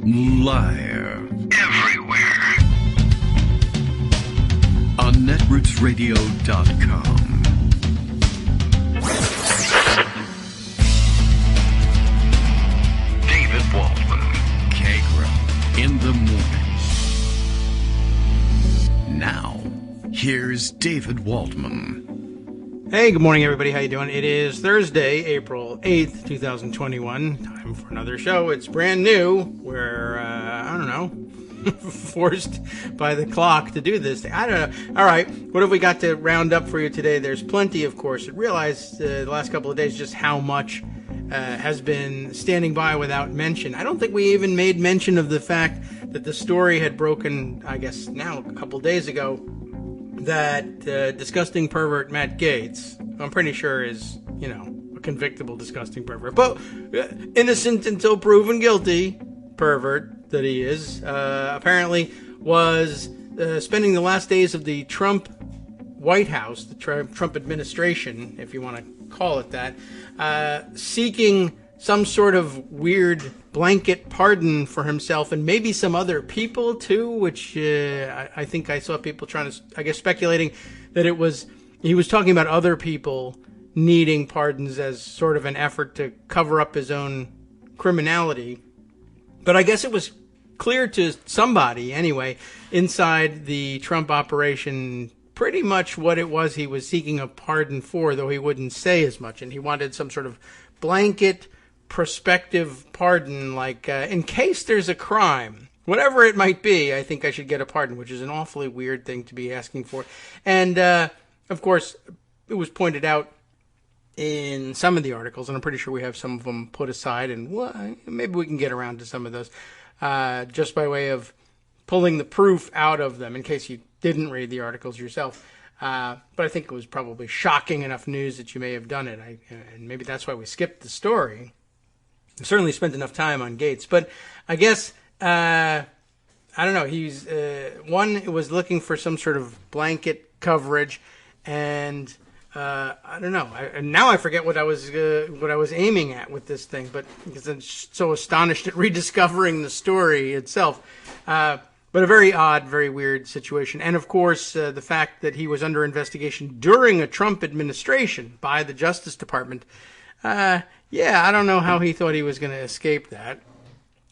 Live. Everywhere. On netrootsradio.com. David Waldman. Kagro. In the morning. Now, here's David Waldman. Hey, good morning, everybody. How you doing? It is Thursday, April 8th, 2021. Time for another show. It's brand new. We're, forced by the clock to do this thing. I don't know. All right. What have we got to round up for you today? There's plenty, of course. I realized the last couple of days just how much has been standing by without mention. I don't think we even made mention of the fact that the story had broken, I guess, now a couple days ago, that disgusting pervert Matt Gaetz, I'm pretty sure is, a convictable disgusting pervert, but innocent until proven guilty pervert that he is, apparently was spending the last days of the Trump White House, the Trump administration, if you want to call it that, seeking some sort of weird blanket pardon for himself and maybe some other people too, which I think I saw people trying to, speculating that he was talking about other people needing pardons as sort of an effort to cover up his own criminality. But I guess it was clear to somebody anyway inside the Trump operation pretty much what it was he was seeking a pardon for, though he wouldn't say as much, and he wanted some sort of blanket prospective pardon, like in case there's a crime, whatever it might be, I think I should get a pardon, which is an awfully weird thing to be asking for. And of course, it was pointed out in some of the articles, and I'm pretty sure we have some of them put aside, and maybe we can get around to some of those, just by way of pulling the proof out of them, in case you didn't read the articles yourself. But I think it was probably shocking enough news that you may have done it, and maybe that's why we skipped the story. Certainly spent enough time on Gaetz, but I guess, I don't know, he's, one was looking for some sort of blanket coverage, and, I don't know, now I forget what I was aiming at with this thing, but because I'm so astonished at rediscovering the story itself, but a very odd, very weird situation. And of course, the fact that he was under investigation during a Trump administration by the Justice Department, I don't know how he thought he was going to escape that,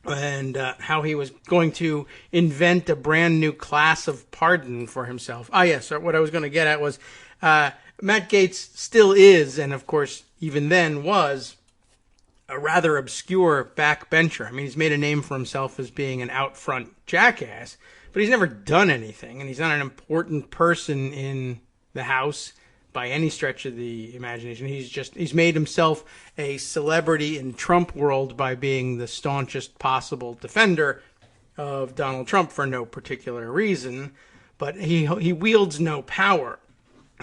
and how he was going to invent a brand new class of pardon for himself. Yes, what I was going to get at was Matt Gaetz still is, and of course even then was, a rather obscure backbencher. I mean, he's made a name for himself as being an out-front jackass, but he's never done anything, and he's not an important person in the House by any stretch of the imagination. He's made himself a celebrity in Trump world by being the staunchest possible defender of Donald Trump for no particular reason, but he wields no power.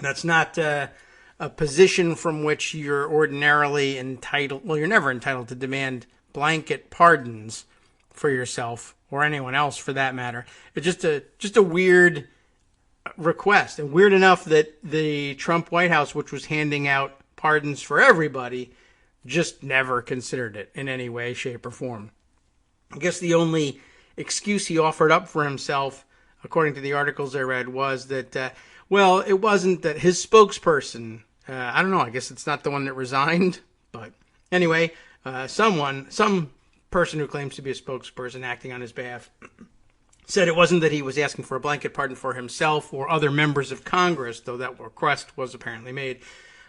That's not a position from which you're ordinarily entitled, well, you're never entitled to demand blanket pardons for yourself or anyone else for that matter. It's just a weird request, and weird enough that the Trump White House, which was handing out pardons for everybody, just never considered it in any way, shape, or form. I guess the only excuse he offered up for himself, according to the articles I read, was that, it wasn't that his spokesperson, I don't know, I guess it's not the one that resigned, but anyway, some person who claims to be a spokesperson acting on his behalf, said it wasn't that he was asking for a blanket pardon for himself or other members of Congress, though that request was apparently made,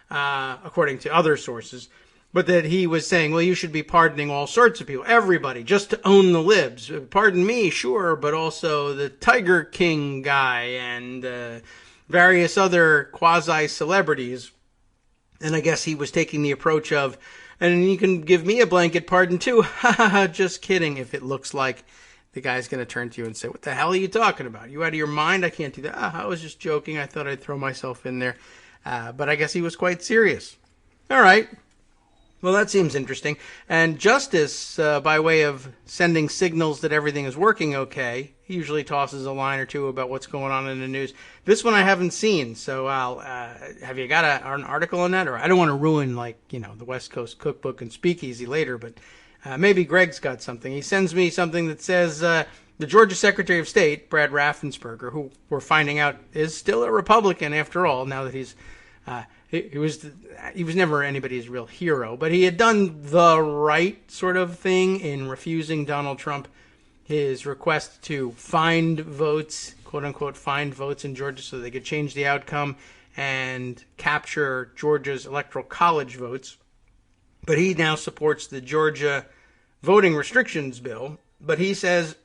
according to other sources, but that he was saying, well, you should be pardoning all sorts of people, everybody, just to own the libs. Pardon me, sure, but also the Tiger King guy and various other quasi-celebrities. And I guess he was taking the approach of, and you can give me a blanket pardon too. Ha ha ha, just kidding. If it looks like the guy's going to turn to you and say, what the hell are you talking about? You out of your mind? I can't do that. I was just joking. I thought I'd throw myself in there. But I guess he was quite serious. All right. Well, that seems interesting. And Justice, by way of sending signals that everything is working okay, he usually tosses a line or two about what's going on in the news. This one I haven't seen, so I'll have you got an article on that? Or I don't want to ruin, the West Coast Cookbook and Speakeasy later, but Maybe Greg's got something. He sends me something that says the Georgia Secretary of State, Brad Raffensperger, who we're finding out is still a Republican after all, now that he's he was never anybody's real hero, but he had done the right sort of thing in refusing Donald Trump his request to find votes, quote unquote, find votes in Georgia so they could change the outcome and capture Georgia's electoral college votes. But he now supports the Georgia voting restrictions bill. But he says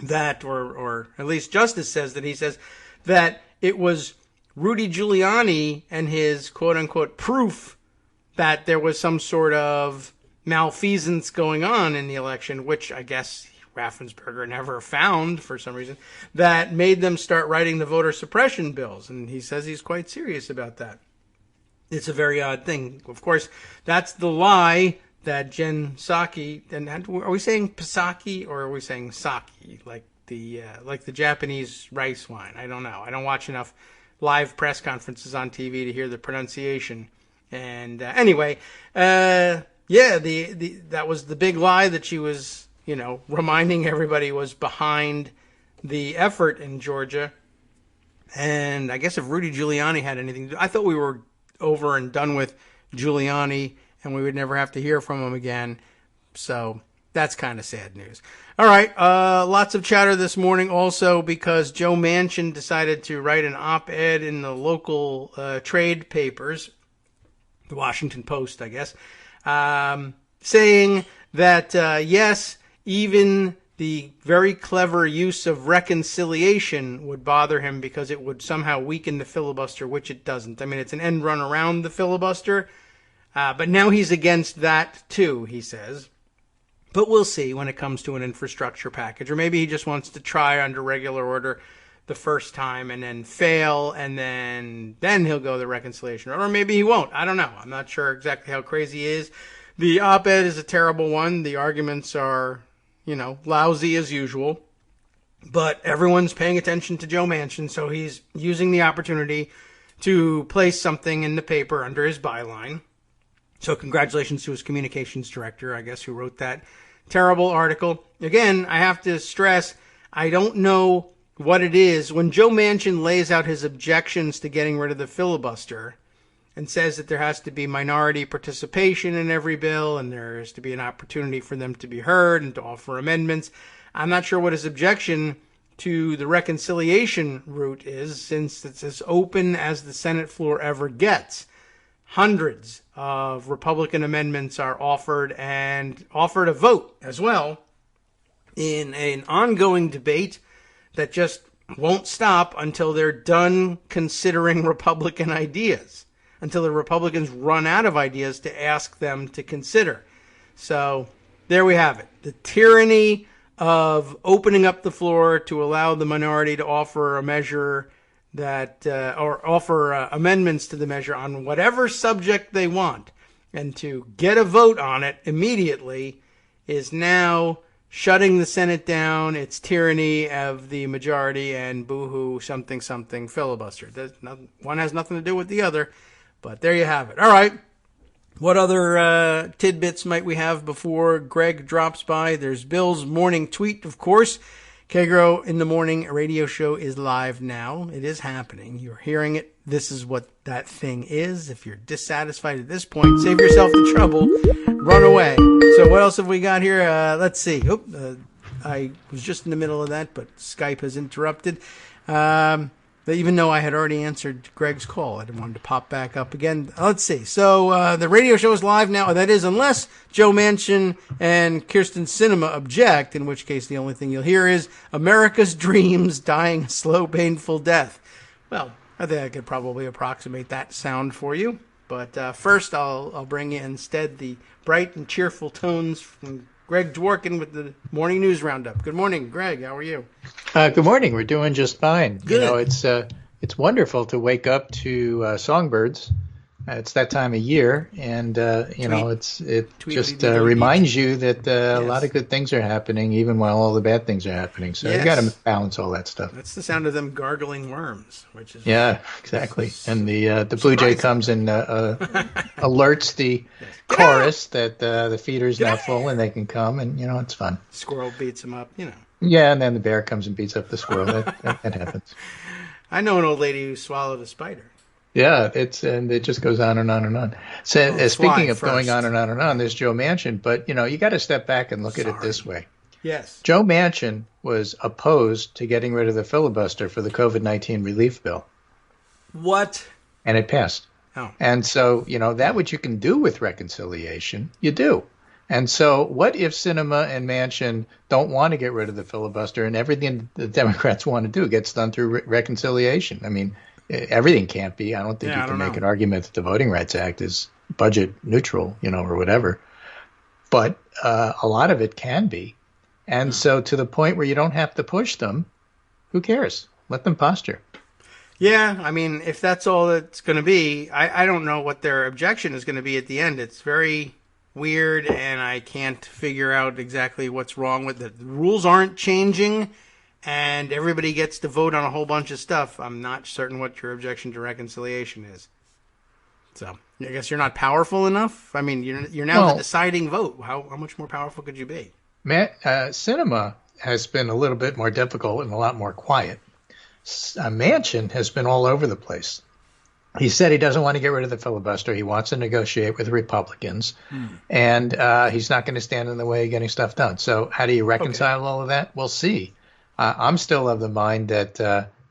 that, or at least Justice says that, he says that it was Rudy Giuliani and his quote-unquote proof that there was some sort of malfeasance going on in the election, which I guess Raffensperger never found for some reason, that made them start writing the voter suppression bills. And he says he's quite serious about that. It's a very odd thing. Of course, that's the lie that Jen Psaki, and are we saying Psaki or are we saying Saki, like the Japanese rice wine? I don't know. I don't watch enough live press conferences on TV to hear the pronunciation. And anyway, that was the big lie that she was, reminding everybody was behind the effort in Georgia. And I guess if Rudy Giuliani had anything to do, I thought we were over and done with Giuliani and we would never have to hear from him again. So that's kind of sad news. All right, lots of chatter this morning also because Joe Manchin decided to write an op-ed in the local trade papers, the Washington Post, I guess, saying that, yes, even the very clever use of reconciliation would bother him because it would somehow weaken the filibuster, which it doesn't. I mean, it's an end run around the filibuster, but now he's against that too, he says. But we'll see when it comes to an infrastructure package. Or maybe he just wants to try under regular order the first time and then fail, and then he'll go the reconciliation. Or maybe he won't. I don't know. I'm not sure exactly how crazy he is. The op-ed is a terrible one. The arguments are, lousy as usual. But everyone's paying attention to Joe Manchin, so he's using the opportunity to place something in the paper under his byline. So congratulations to his communications director, I guess, who wrote that terrible article. Again, I have to stress, I don't know what it is. When Joe Manchin lays out his objections to getting rid of the filibuster and says that there has to be minority participation in every bill and there has to be an opportunity for them to be heard and to offer amendments, I'm not sure what his objection to the reconciliation route is, since it's as open as the Senate floor ever gets. Hundreds of Republican amendments are offered and offered a vote as well in an ongoing debate that just won't stop until they're done considering Republican ideas, until the Republicans run out of ideas to ask them to consider. So there we have it. The tyranny of opening up the floor to allow the minority to offer a measure that or offer amendments to the measure on whatever subject they want, and to get a vote on it immediately is now shutting the Senate down. It's tyranny of the majority and boohoo something filibuster. One has nothing to do with the other, but there you have it. All right. What other tidbits might we have before Greg drops by? There's Bill's morning tweet, of course. Kagro in the Morning radio show is live now. It is happening. You're hearing it. This is what that thing is. If you're dissatisfied at this point, save yourself the trouble. Run away. So what else have we got here? Let's see. I was just in the middle of that, but Skype has interrupted. Even though I had already answered Greg's call, I wanted to pop back up again. Let's see. So the radio show is live now. That is, unless Joe Manchin and Kirsten Sinema object, in which case the only thing you'll hear is America's dreams dying a slow, painful death. Well, I think I could probably approximate that sound for you. But first, I'll bring you instead the bright and cheerful tones from Greg Dworkin with the Morning News Roundup. Good morning, Greg. How are you? Good morning. We're doing just fine. Good. It's wonderful to wake up to songbirds It's that time of year, and it Tweet, just retweet. reminds you that a Yes. lot of good things are happening, even while all the bad things are happening. So you got to balance all that stuff. That's the sound of them gargling worms, which is Exactly. And the blue jay comes and alerts the Get chorus that the feeder's now full and they can come, and it's fun. Squirrel beats him up, Yeah, and then the bear comes and beats up the squirrel. That happens. I know an old lady who swallowed a spider. Yeah, and it just goes on and on and on. So speaking of going on and on and on, there's Joe Manchin, but you got to step back and look at it this way. Yes. Joe Manchin was opposed to getting rid of the filibuster for the COVID-19 relief bill. What? And it passed. Oh. And so, that what you can do with reconciliation, you do. And so what if Sinema and Manchin don't want to get rid of the filibuster and everything the Democrats want to do gets done through reconciliation? I mean, everything can't be. I don't think you can make an argument that the Voting Rights Act is budget neutral, or whatever. But a lot of it can be. And so to the point where you don't have to push them, who cares? Let them posture. Yeah, I mean, if that's all it's going to be, I don't know what their objection is going to be at the end. It's very weird, and I can't figure out exactly what's wrong with it. The rules aren't changing, and everybody gets to vote on a whole bunch of stuff. I'm not certain what your objection to reconciliation is. So I guess you're not powerful enough. I mean, you're now the deciding vote. How much more powerful could you be? Sinema has been a little bit more difficult and a lot more quiet. Manchin has been all over the place. He said he doesn't want to get rid of the filibuster. He wants to negotiate with the Republicans, and he's not going to stand in the way of getting stuff done. So how do you reconcile all of that? We'll see. I'm still of the mind that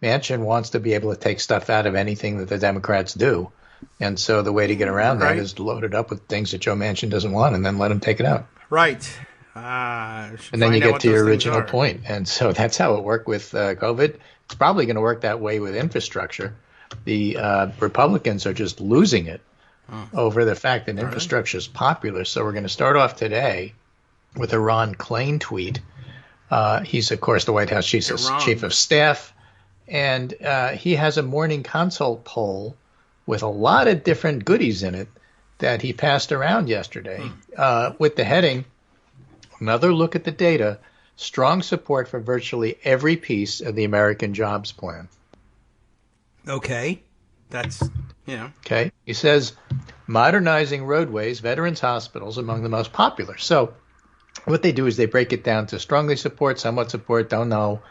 Manchin wants to be able to take stuff out of anything that the Democrats do. And so the way to get around that is to load it up with things that Joe Manchin doesn't want and then let him take it out. Right. And then you get to your original point. And so that's how it worked with COVID. It's probably going to work that way with infrastructure. The Republicans are just losing it over the fact that infrastructure is popular. So we're going to start off today with a Ron Klain tweet. He's, of course, the White House chief of staff. And he has a morning consult poll with a lot of different goodies in it that he passed around yesterday with the heading, "Another look at the data, strong support for virtually every piece of the American Jobs Plan." Okay. That's, Okay. He says, modernizing roadways, veterans hospitals among the most popular. So what they do is they break it down to strongly support, somewhat support, don't know,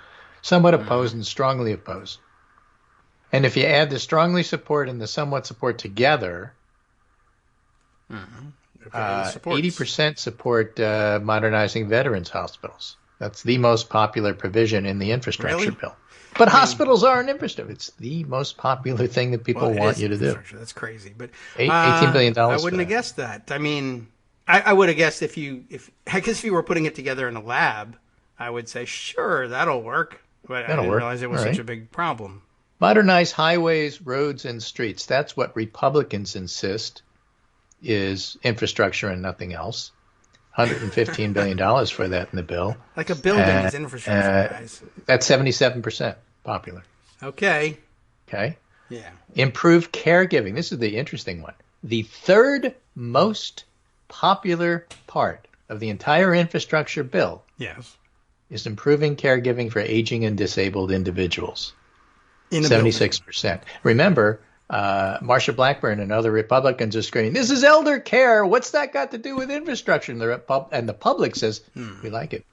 somewhat oppose, and strongly oppose. And if you add the strongly support and the somewhat support together, 80% support modernizing veterans hospitals. That's the most popular provision in the infrastructure bill. But hospitals aren't infrastructure. It's the most popular thing that people want you to do. That's crazy. But $18 billion. I wouldn't have guessed that. I mean, I would have guessed if you were putting it together in a lab, I would say, sure, that'll work. But I didn't realize it was such a big problem. Modernize highways, roads, and streets. That's what Republicans insist is infrastructure and nothing else. $115 billion for that in the bill. Like a building is infrastructure, guys. That's 77% popular. Okay. Okay. Yeah. Improve caregiving. This is the interesting one. The third most popular part of the entire infrastructure bill is improving caregiving for aging and disabled individuals. 76%. Remember, Marsha Blackburn and other Republicans are screaming, "This is elder care. What's that got to do with infrastructure?" And the public says, "We like it."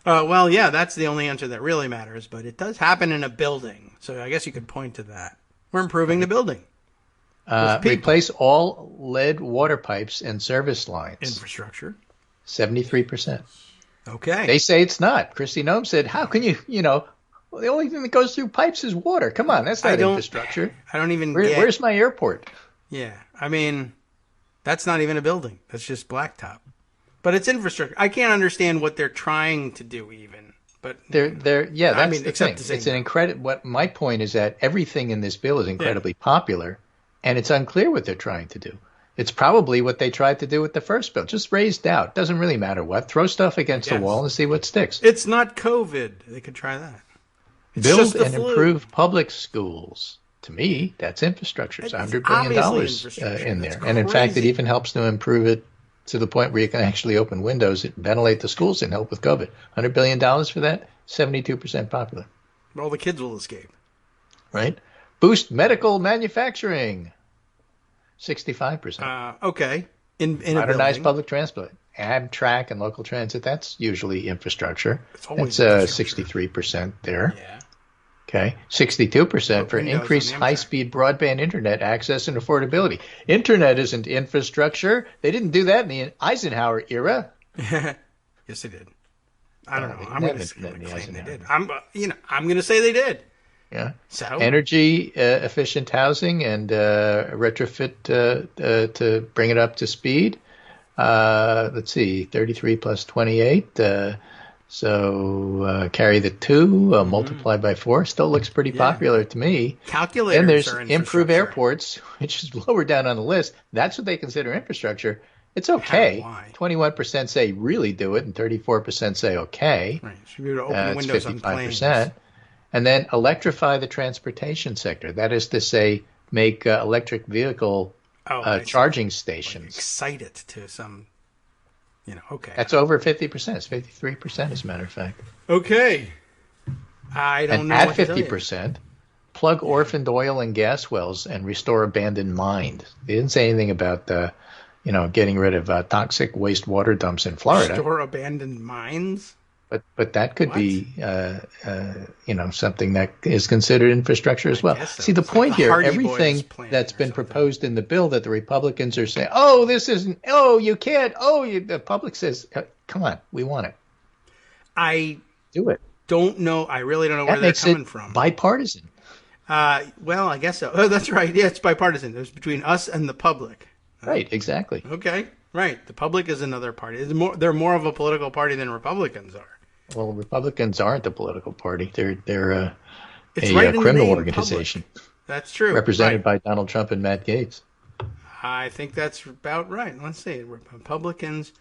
Well, yeah, that's the only answer that really matters. But it does happen in a building, so I guess you could point to that. We're improving the building. Replace all lead water pipes and service lines. Infrastructure. 73%. Okay. They say it's not. Kristi Noem said, "How can you, the only thing that goes through pipes is water. Come on, that's not infrastructure. I don't even Where's my airport?" Yeah, I mean, that's not even a building. That's just blacktop. But it's infrastructure. I can't understand what they're trying to do even. But that's the thing. It's an incredible. What my point is that everything in this bill is incredibly popular, and it's unclear what they're trying to do. It's probably what they tried to do with the first bill. Just raise doubt. Doesn't really matter what. Throw stuff against the wall and see what sticks. It's not COVID. They could try that. Build and improve public schools. To me, that's infrastructure. It's $100 billion in there. And in fact, it even helps to improve it to the point where you can actually open windows and ventilate the schools and help with COVID. $100 billion for that, 72% popular. Well, the kids will escape. Right? Boost medical manufacturing, 65%. Okay. In Modernized public transport. Amtrak and local transit, that's usually infrastructure. It's 63% there. Yeah. Okay, 62% for increased high-speed broadband internet access and affordability. Internet isn't infrastructure. They didn't do that in the Eisenhower era. Yes, they did. I don't know. I'm going to say they did. I'm going to say they did. Yeah. So energy efficient housing and retrofit to bring it up to speed. Let's see, 33 plus 28. So carry the 2, multiply by 4. Still looks pretty popular to me. Calculators. And there's improve airports, which is lower down on the list. That's what they consider infrastructure. It's okay. 21% say really do it, and 34% say okay. Right. Should be able to open windows on planes. And then electrify the transportation sector. That is to say, make electric vehicle charging stations. Excite it to some. Okay. That's over 50%. It's 53%, as a matter of fact. Okay. I don't know. And at 50%, plug orphaned oil and gas wells and restore abandoned mines. They didn't say anything about, getting rid of toxic wastewater dumps in Florida. Restore abandoned mines? But that could be, something that is considered infrastructure as well. So. See, the point here, everything that's been proposed in the bill that the Republicans are saying, oh, this isn't, oh, you can't, the public says, come on, we want it. I do it. Don't know. I really don't know where they're coming from. Bipartisan. Well, I guess so. Oh, that's right. Yeah, it's bipartisan. It's between us and the public. Right, exactly. Okay, right. The public is another party. They're more of a political party than Republicans are. Well, Republicans aren't a political party. They're a criminal organization. Public. That's true. Represented by Donald Trump and Matt Gaetz. I think that's about right. Let's see. Republicans,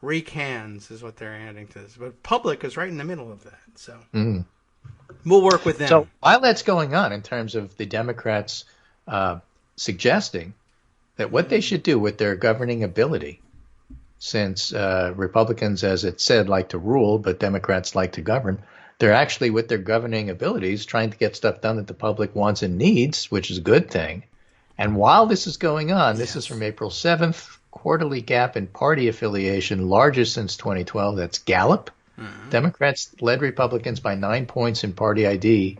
recans is what they're adding to this. But public is right in the middle of that. So we'll work with them. So while that's going on in terms of the Democrats suggesting that what they should do with their governing ability, since Republicans, as it said, like to rule, but Democrats like to govern, they're actually, with their governing abilities, trying to get stuff done that the public wants and needs, which is a good thing. And while this is going on, this is from April 7th, quarterly gap in party affiliation, largest since 2012. That's Gallup. Democrats led Republicans by 9 points in party ID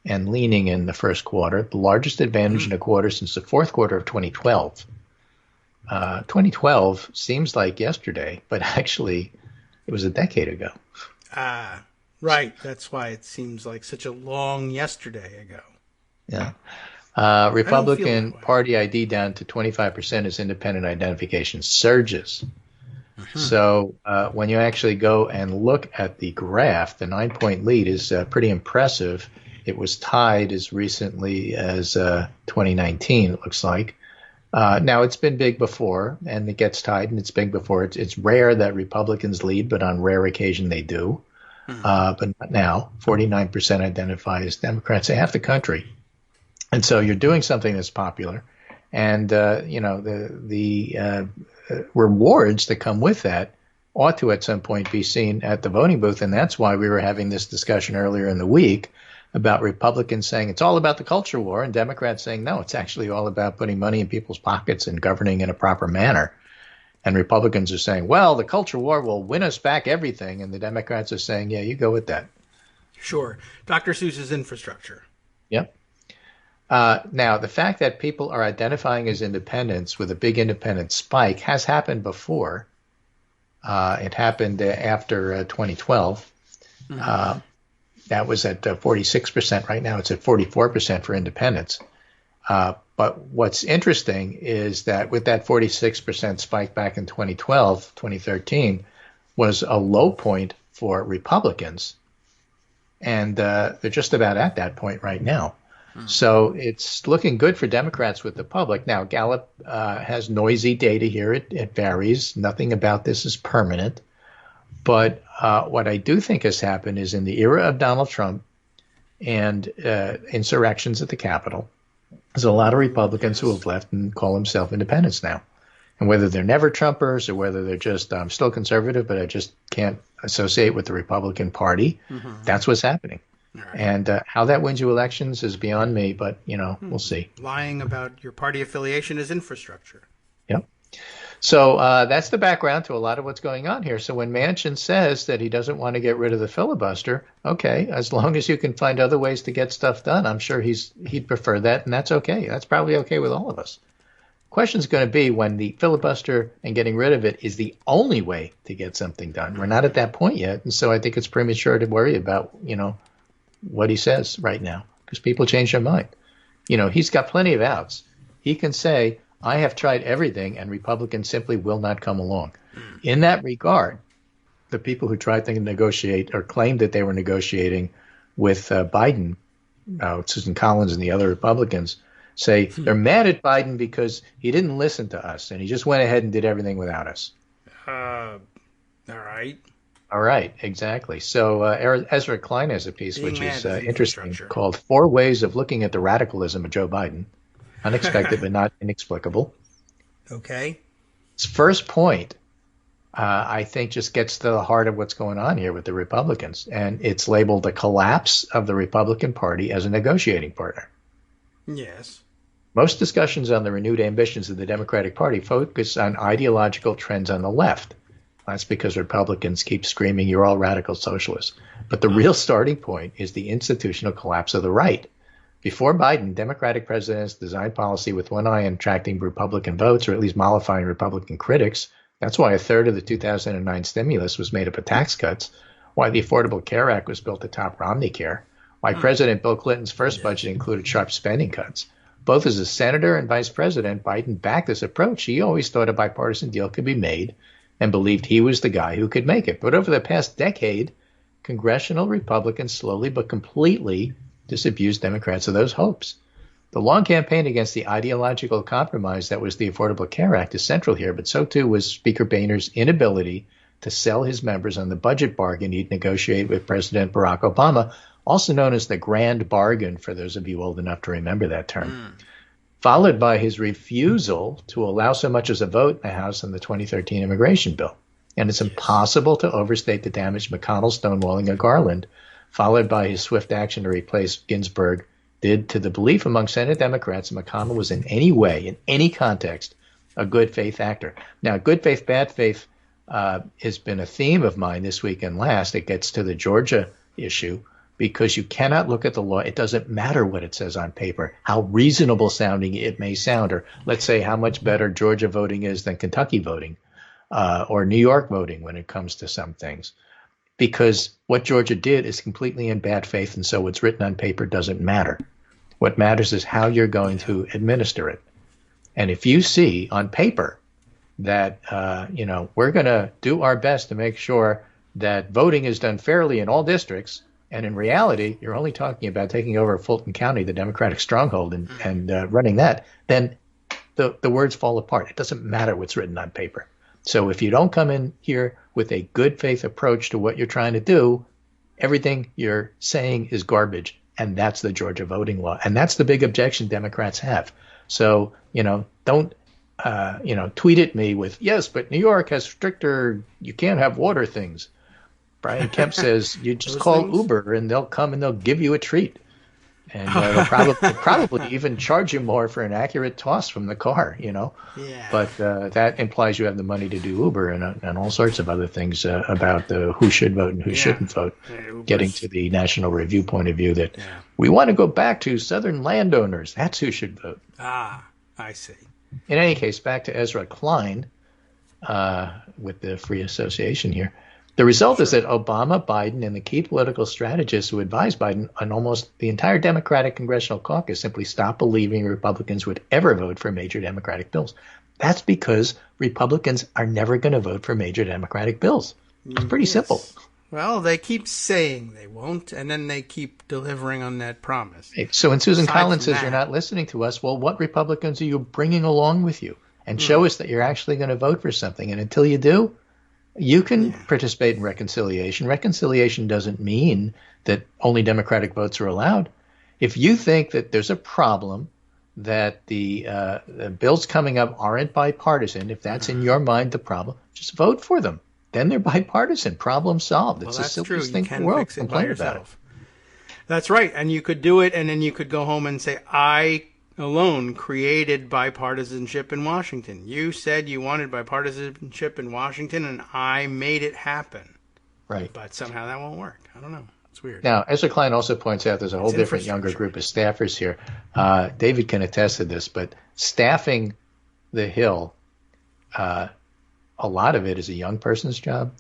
and leaning in the first quarter, the largest advantage in a quarter since the fourth quarter of 2012. 2012 seems like yesterday, but actually it was a decade ago. Right. That's why it seems like such a long yesterday ago. Yeah. Republican Party ID down to 25% as independent identification surges. So when you actually go and look at the graph, the 9-point lead is pretty impressive. It was tied as recently as 2019, it looks like. Now, it's been big before, and it gets tied, and it's big before. It's rare that Republicans lead, but on rare occasion they do. But not now. 49% identify as Democrats, half the country. And so you're doing something that's popular. And, the rewards that come with that ought to at some point be seen at the voting booth. And that's why we were having this discussion earlier in the week about Republicans saying it's all about the culture war, and Democrats saying, no, it's actually all about putting money in people's pockets and governing in a proper manner. And Republicans are saying, well, the culture war will win us back everything. And the Democrats are saying, yeah, you go with that. Sure. Dr. Seuss's infrastructure. Yep. Now, the fact that people are identifying as independents with a big independent spike has happened before. It happened after 2012. That was at 46%. Right now it's at 44% for independents. But what's interesting is that with that 46% spike back in 2012, 2013, was a low point for Republicans. And they're just about at that point right now. So it's looking good for Democrats with the public. Now, Gallup has noisy data here. It varies. Nothing about this is permanent. But what I do think has happened is in the era of Donald Trump and insurrections at the Capitol. There's a lot of Republicans who have left and call themselves independents now. And whether they're never Trumpers or whether they're just still conservative, but I just can't associate with the Republican Party, that's what's happening. Right. And how that wins you elections is beyond me, but, we'll see. Lying about your party affiliation is infrastructure. Yep. So that's the background to a lot of what's going on here. So when Manchin says that he doesn't want to get rid of the filibuster, okay, as long as you can find other ways to get stuff done, I'm sure he'd prefer that, and that's okay. That's probably okay with all of us. Question is going to be when the filibuster and getting rid of it is the only way to get something done. We're not at that point yet, and so I think it's premature to worry about, what he says right now, because people change their mind. He's got plenty of outs. He can say, I have tried everything, and Republicans simply will not come along. In that regard, the people who tried to negotiate or claimed that they were negotiating with Biden, Susan Collins and the other Republicans, say they're mad at Biden because he didn't listen to us and he just went ahead and did everything without us. All right. All right, exactly. So Ezra Klein has a piece which is interesting called 4 Ways of Looking at the Radicalism of Joe Biden. Unexpected but not inexplicable. Okay. His first point, I think, just gets to the heart of what's going on here with the Republicans. And it's labeled the collapse of the Republican Party as a negotiating partner. Yes. Most discussions on the renewed ambitions of the Democratic Party focus on ideological trends on the left. That's because Republicans keep screaming, you're all radical socialists. But the real starting point is the institutional collapse of the right. Before Biden, Democratic presidents designed policy with one eye on attracting Republican votes, or at least mollifying Republican critics. That's why a third of the 2009 stimulus was made up of tax cuts, why the Affordable Care Act was built atop Romney Care, why President Bill Clinton's first budget included sharp spending cuts. Both as a senator and vice president, Biden backed this approach. He always thought a bipartisan deal could be made and believed he was the guy who could make it. But over the past decade, congressional Republicans slowly but completely disabused Democrats of those hopes. The long campaign against the ideological compromise that was the Affordable Care Act is central here, but so too was Speaker Boehner's inability to sell his members on the budget bargain he'd negotiated with President Barack Obama, also known as the Grand Bargain, for those of you old enough to remember that term, followed by his refusal to allow so much as a vote in the House on the 2013 immigration bill. And it's impossible to overstate the damage McConnell's stonewalling of Garland, followed by his swift action to replace Ginsburg, did to the belief among Senate Democrats that McConnell was in any way, in any context, a good faith actor. Now, good faith, bad faith has been a theme of mine this week and last. It gets to the Georgia issue, because you cannot look at the law. It doesn't matter what it says on paper, how reasonable sounding it may sound, or let's say how much better Georgia voting is than Kentucky voting or New York voting when it comes to some things. Because what Georgia did is completely in bad faith, and so what's written on paper doesn't matter. What matters is how you're going to administer it. And if you see on paper that, we're going to do our best to make sure that voting is done fairly in all districts, and in reality, you're only talking about taking over Fulton County, the Democratic stronghold, and running that, then the words fall apart. It doesn't matter what's written on paper. So if you don't come in here with a good faith approach to what you're trying to do, everything you're saying is garbage. And that's the Georgia voting law. And that's the big objection Democrats have. So, don't, tweet at me with, yes, but New York has stricter, you can't have water things. Brian Kemp says you just call things? Uber and they'll come and they'll give you a treat. And they'll probably even charge you more for an accurate toss from the car, Yeah. But that implies you have the money to do Uber and all sorts of other things about who should vote and who shouldn't vote, getting to the National Review point of view that we want to go back to Southern landowners. That's who should vote. Ah, I see. In any case, back to Ezra Klein with the free association here. The result is that Obama, Biden, and the key political strategists who advised Biden and almost the entire Democratic Congressional Caucus simply stopped believing Republicans would ever vote for major Democratic bills. That's because Republicans are never going to vote for major Democratic bills. It's pretty simple. Well, they keep saying they won't, and then they keep delivering on that promise. So when Susan Collins says you're not listening to us, well, what Republicans are you bringing along with you? And show us that you're actually going to vote for something. And until you do, You can participate in reconciliation. Reconciliation doesn't mean that only Democratic votes are allowed. If you think that there's a problem, that the bills coming up aren't bipartisan, if that's in your mind the problem, just vote for them. Then they're bipartisan. Problem solved. It's the simplest thing in the world. Complain about it. That's right. And you could do it, and then you could go home and say, I alone created bipartisanship in Washington. You said you wanted bipartisanship in Washington, and I made it happen. Right. But somehow that won't work. I don't know. It's weird. Now, Ezra Klein also points out there's a whole different younger group of staffers here. David can attest to this, but staffing the Hill, a lot of it is a young person's job.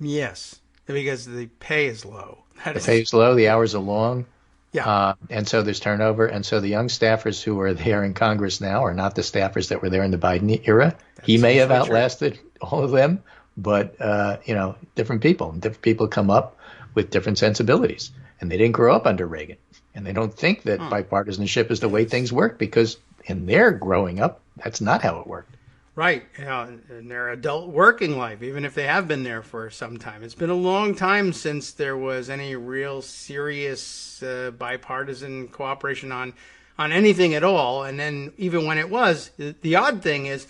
Yes, because the pay is low. The pay is low, the hours are long. Yeah. And so there's turnover. And so the young staffers who are there in Congress now are not the staffers that were there in the Biden era. He may have outlasted all of them, but, different people. And different people come up with different sensibilities. And they didn't grow up under Reagan. And they don't think that bipartisanship is the way things work because in their growing up, that's not how it worked. Right. In their adult working life, even if they have been there for some time. It's been a long time since there was any real serious bipartisan cooperation on anything at all. And then even when it was, the odd thing is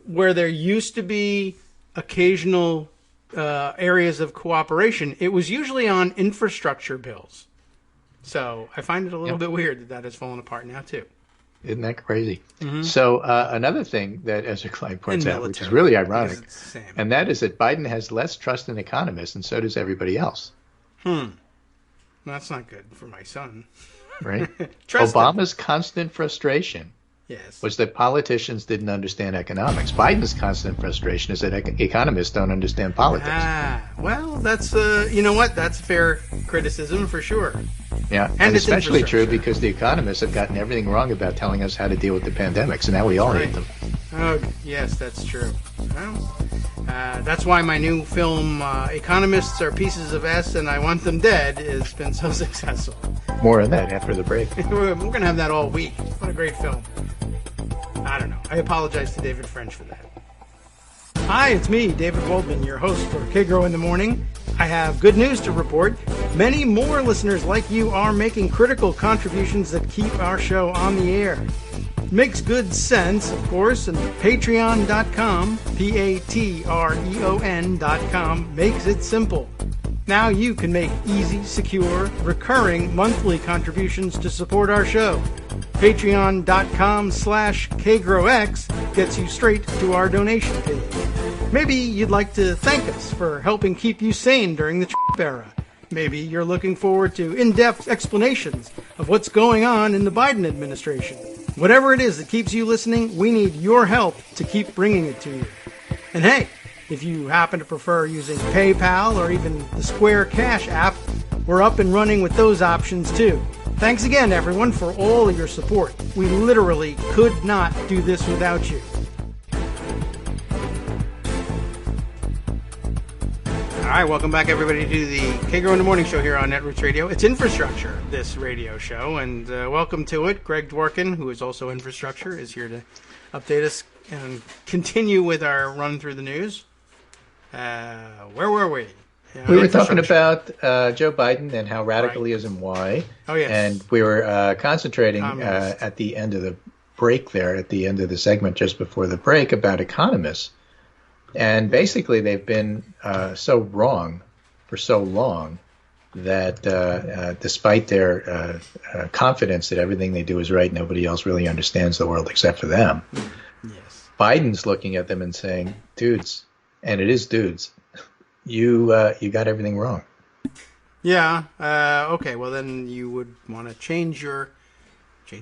where there used to be occasional areas of cooperation, it was usually on infrastructure bills. So I find it a little bit weird that has fallen apart now, too. Isn't that crazy? Mm-hmm. So another thing that Ezra Klein points out, which is really ironic, and that is that Biden has less trust in economists, and so does everybody else. That's not good for my son. Right? Obama's constant frustration was that politicians didn't understand economics. Biden's constant frustration is that economists don't understand politics. Well, that's, that's fair criticism for sure. Yeah, and especially true because the economists have gotten everything wrong about telling us how to deal with the pandemic, so now we all hate them. Oh, yes, that's true. Well, that's why my new film, Economists Are Pieces of S and I Want Them Dead, has been so successful. More on that after the break. We're going to have that all week. What a great film. I don't know. I apologize to David French for that. Hi, it's me, David Waldman, your host for Kagro in the Morning. I have good news to report. Many more listeners like you are making critical contributions that keep our show on the air. It makes good sense, of course, and patreon.com, Patreon.com, makes it simple. Now you can make easy, secure, recurring monthly contributions to support our show. Patreon.com/KagroX gets you straight to our donation page. Maybe you'd like to thank us for helping keep you sane during the Trump era. Maybe you're looking forward to in-depth explanations of what's going on in the Biden administration. Whatever it is that keeps you listening, we need your help to keep bringing it to you. And hey, if you happen to prefer using PayPal or even the Square Cash app, we're up and running with those options too. Thanks again, everyone, for all of your support. We literally could not do this without you. All right, welcome back, everybody, to the Kagro in the Morning Show here on Netroots Radio. It's Infrastructure, this radio show, and welcome to it. Greg Dworkin, who is also Infrastructure, is here to update us and continue with our run through the news. Where were we? We were talking about Joe Biden and how radical he is and why. Oh, yes. And we were concentrating at the end of the break there, at the end of the segment just before the break, about economists. And basically they've been so wrong for so long that despite their confidence that everything they do is right, nobody else really understands the world except for them. Yes. Biden's looking at them and saying, dudes, and it is dudes, you got everything wrong. Yeah. Okay. Well, then you would want to change your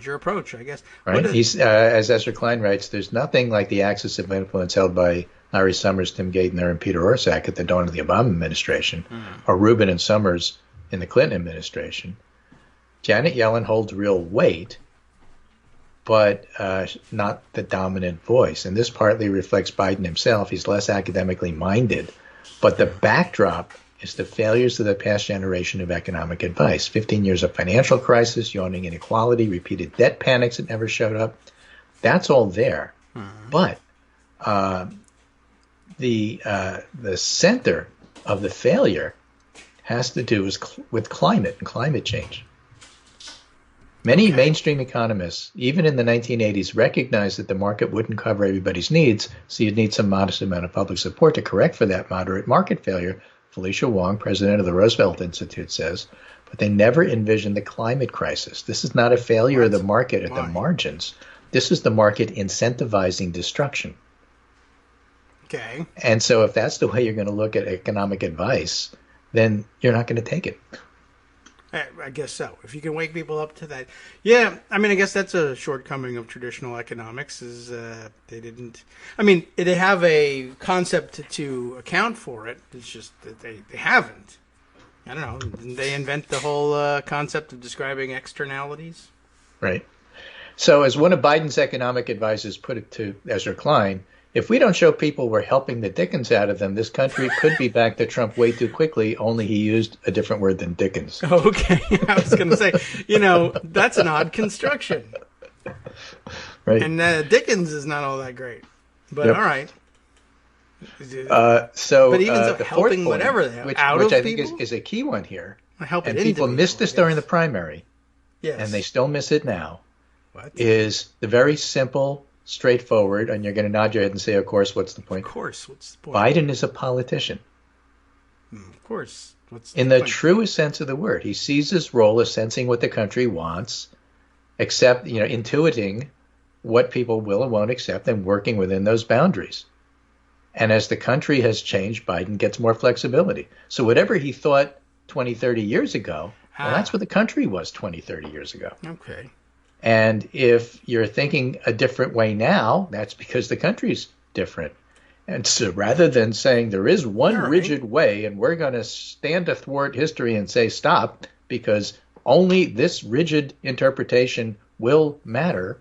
approach, I guess. Right. He's as Ezra Klein writes, there's nothing like the axis of influence held by Larry Summers, Tim Geithner, and Peter Orszag at the dawn of the Obama administration, or Rubin and Summers in the Clinton administration. Janet Yellen holds real weight, but not the dominant voice. And this partly reflects Biden himself. He's less academically minded. But the backdrop is the failures of the past generation of economic advice. 15 years of financial crisis, yawning inequality, repeated debt panics that never showed up. That's all there. But the center of the failure has to do with climate and climate change. Many mainstream economists, even in the 1980s, recognized that the market wouldn't cover everybody's needs, so you'd need some modest amount of public support to correct for that moderate market failure. Felicia Wong, president of the Roosevelt Institute, says, but they never envisioned the climate crisis. This is not a failure of the market at the margins. This is the market incentivizing destruction. Okay. And so if that's the way you're going to look at economic advice, then you're not going to take it. I guess so. If you can wake people up to that. Yeah, I mean, I guess that's a shortcoming of traditional economics is they didn't... I mean, they have a concept to account for it. It's just that they haven't. I don't know. Didn't they invent the whole concept of describing externalities? Right. So as one of Biden's economic advisors put it to Ezra Klein, if we don't show people we're helping the dickens out of them, this country could be back to Trump way too quickly, only he used a different word than Dickens. Okay. I was going to say, that's an odd construction. Right. And Dickens is not all that great. But all right. But even the helping point, whatever they have which out of I people? think is a key one here. And people missed this during the primary. Yes. And they still miss it now. What? Is the very simple, straightforward, and you're going to nod your head and say, of course, what's the point? Of course, what's the point? Biden is a politician. Of course. In the truest sense of the word. He sees his role as sensing what the country wants, intuiting what people will and won't accept and working within those boundaries. And as the country has changed, Biden gets more flexibility. So whatever he thought 20, 30 years ago, well, that's what the country was 20, 30 years ago. Okay. And if you're thinking a different way now, that's because the country's different. And so rather than saying there is one rigid way and we're going to stand athwart history and say stop because only this rigid interpretation will matter,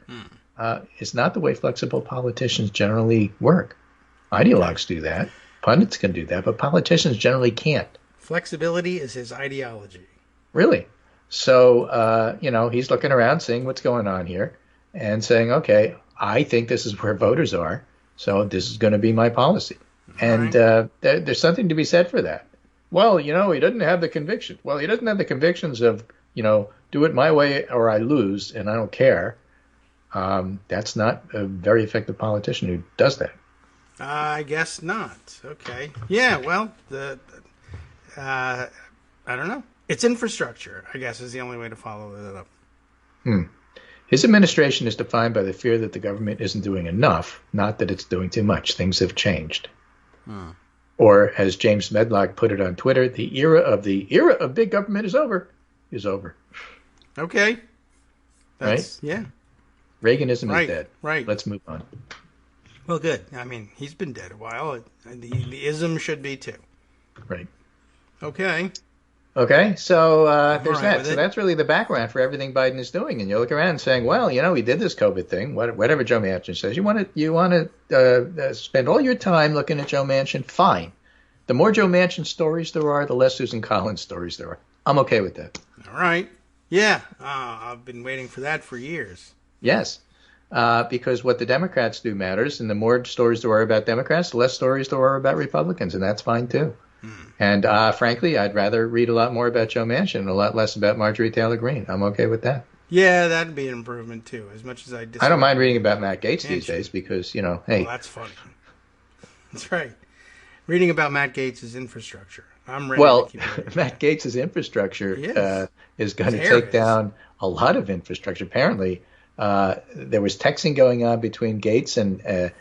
is not the way flexible politicians generally work. Ideologues do that. Pundits can do that, but politicians generally can't. Flexibility is his ideology. Really? So, he's looking around, seeing what's going on here and saying, okay, I think this is where voters are, so this is going to be my policy. And there's something to be said for that. Well, he doesn't have the conviction. Well, he doesn't have the convictions of, do it my way or I lose, and I don't care. That's not a very effective politician who does that. I guess not. Okay. Yeah, well, I don't know. It's infrastructure, I guess, is the only way to follow that up. His administration is defined by the fear that the government isn't doing enough, not that it's doing too much. Things have changed. Or, as James Medlock put it on Twitter, the era of big government is over. Okay. Right? Yeah. Reaganism is dead. Right. Let's move on. Well, good. I mean, he's been dead a while. The ism should be too. Right. Okay. Okay, so there's right that. So that's really the background for everything Biden is doing. And you look around and saying, well, he did this COVID thing, whatever Joe Manchin says. You want to spend all your time looking at Joe Manchin? Fine. The more Joe Manchin stories there are, the less Susan Collins stories there are. I'm okay with that. All right. Yeah, I've been waiting for that for years. Yes, because what the Democrats do matters, and the more stories there are about Democrats, the less stories there are about Republicans, and that's fine too. And frankly, I'd rather read a lot more about Joe Manchin and a lot less about Marjorie Taylor Greene. I'm okay with that. Yeah, that'd be an improvement too. As much as I don't mind reading about Matt Gaetz these days because, hey. Well, that's funny. That's right. Reading about Matt Gaetz' infrastructure. I'm ready to keep reading. Matt Gaetz' infrastructure is going to take down a lot of infrastructure. Apparently, there was texting going on between Gaetz and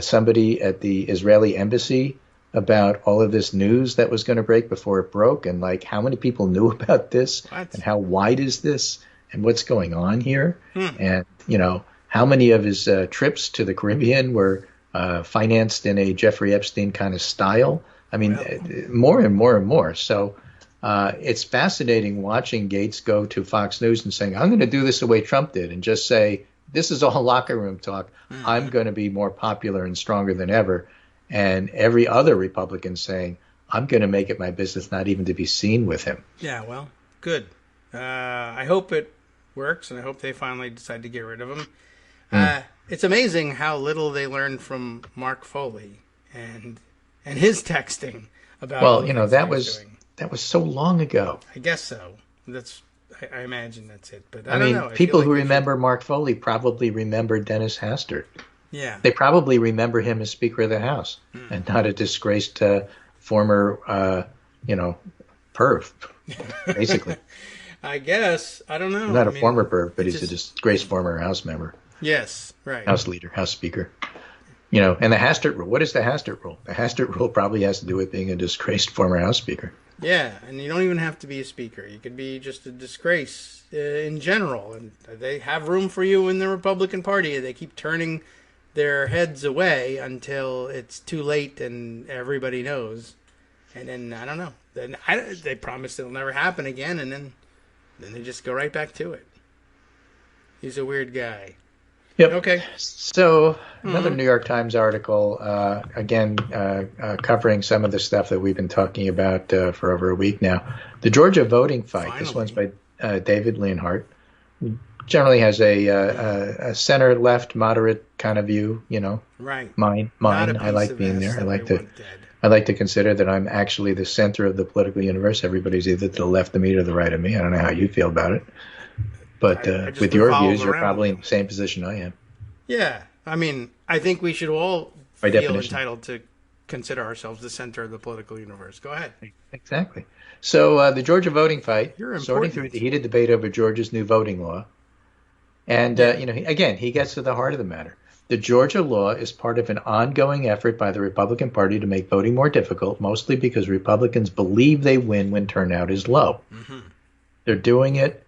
somebody at the Israeli embassy about all of this news that was going to break before it broke, and like how many people knew about this, and how wide is this, and what's going on here, and how many of his trips to the Caribbean were financed in a Jeffrey Epstein kind of style. I mean, more and more and more. So it's fascinating watching Gaetz go to Fox News and saying, I'm going to do this the way Trump did, and just say, this is all locker room talk. I'm going to be more popular and stronger than ever. And every other Republican saying, I'm going to make it my business not even to be seen with him. Yeah, well, good. I hope it works, and I hope they finally decide to get rid of him. It's amazing how little they learned from Mark Foley. And and his texting about. Well, that was so long ago. I guess so. I imagine that's it. But I mean, don't know. People who remember Mark Foley probably remember Dennis Hastert. Yeah. They probably remember him as Speaker of the House and not a disgraced former, perv, basically. I guess. I don't know. Not a former perv, but he's a disgraced former House member. Yes, right. House leader, House Speaker. And the Hastert rule. What is the Hastert rule? The Hastert rule probably has to do with being a disgraced former House Speaker. Yeah, and you don't even have to be a speaker. You could be just a disgrace in general. And they have room for you in the Republican Party. They keep turning their heads away until it's too late and everybody knows. And then, I don't know. Then they promise it'll never happen again, and then they just go right back to it. He's a weird guy. Yep. Okay. So another New York Times article, again, covering some of the stuff that we've been talking about for over a week now. The Georgia voting fight. Finally. This one's by David Leonhardt. Generally has a center-left, moderate kind of view. Right. Mine. I like being there. I like to consider that I'm actually the center of the political universe. Everybody's either to the left of me or the right of me. I don't know how you feel about it. But with your views, you're probably in the same position I am. Yeah. I mean, I think we should all feel entitled to consider ourselves the center of the political universe. Go ahead. Exactly. So the Georgia voting fight, sorting through the heated debate over Georgia's new voting law. And, again, he gets to the heart of the matter. The Georgia law is part of an ongoing effort by the Republican Party to make voting more difficult, mostly because Republicans believe they win when turnout is low. Mm-hmm. They're doing it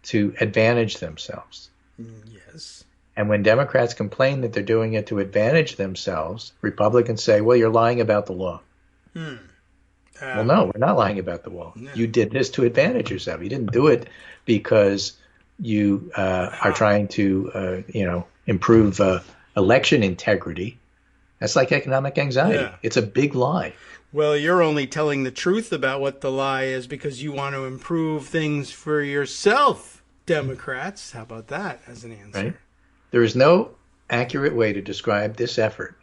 to advantage themselves. Yes. And when Democrats complain that they're doing it to advantage themselves, Republicans say, well, you're lying about the law. Well, no, we're not lying about the law. No. You did this to advantage yourself. You didn't do it because you are trying to, improve election integrity. That's like economic anxiety. Yeah. It's a big lie. Well, you're only telling the truth about what the lie is because you want to improve things for yourself, Democrats. How about that as an answer? Right. There is no accurate way to describe this effort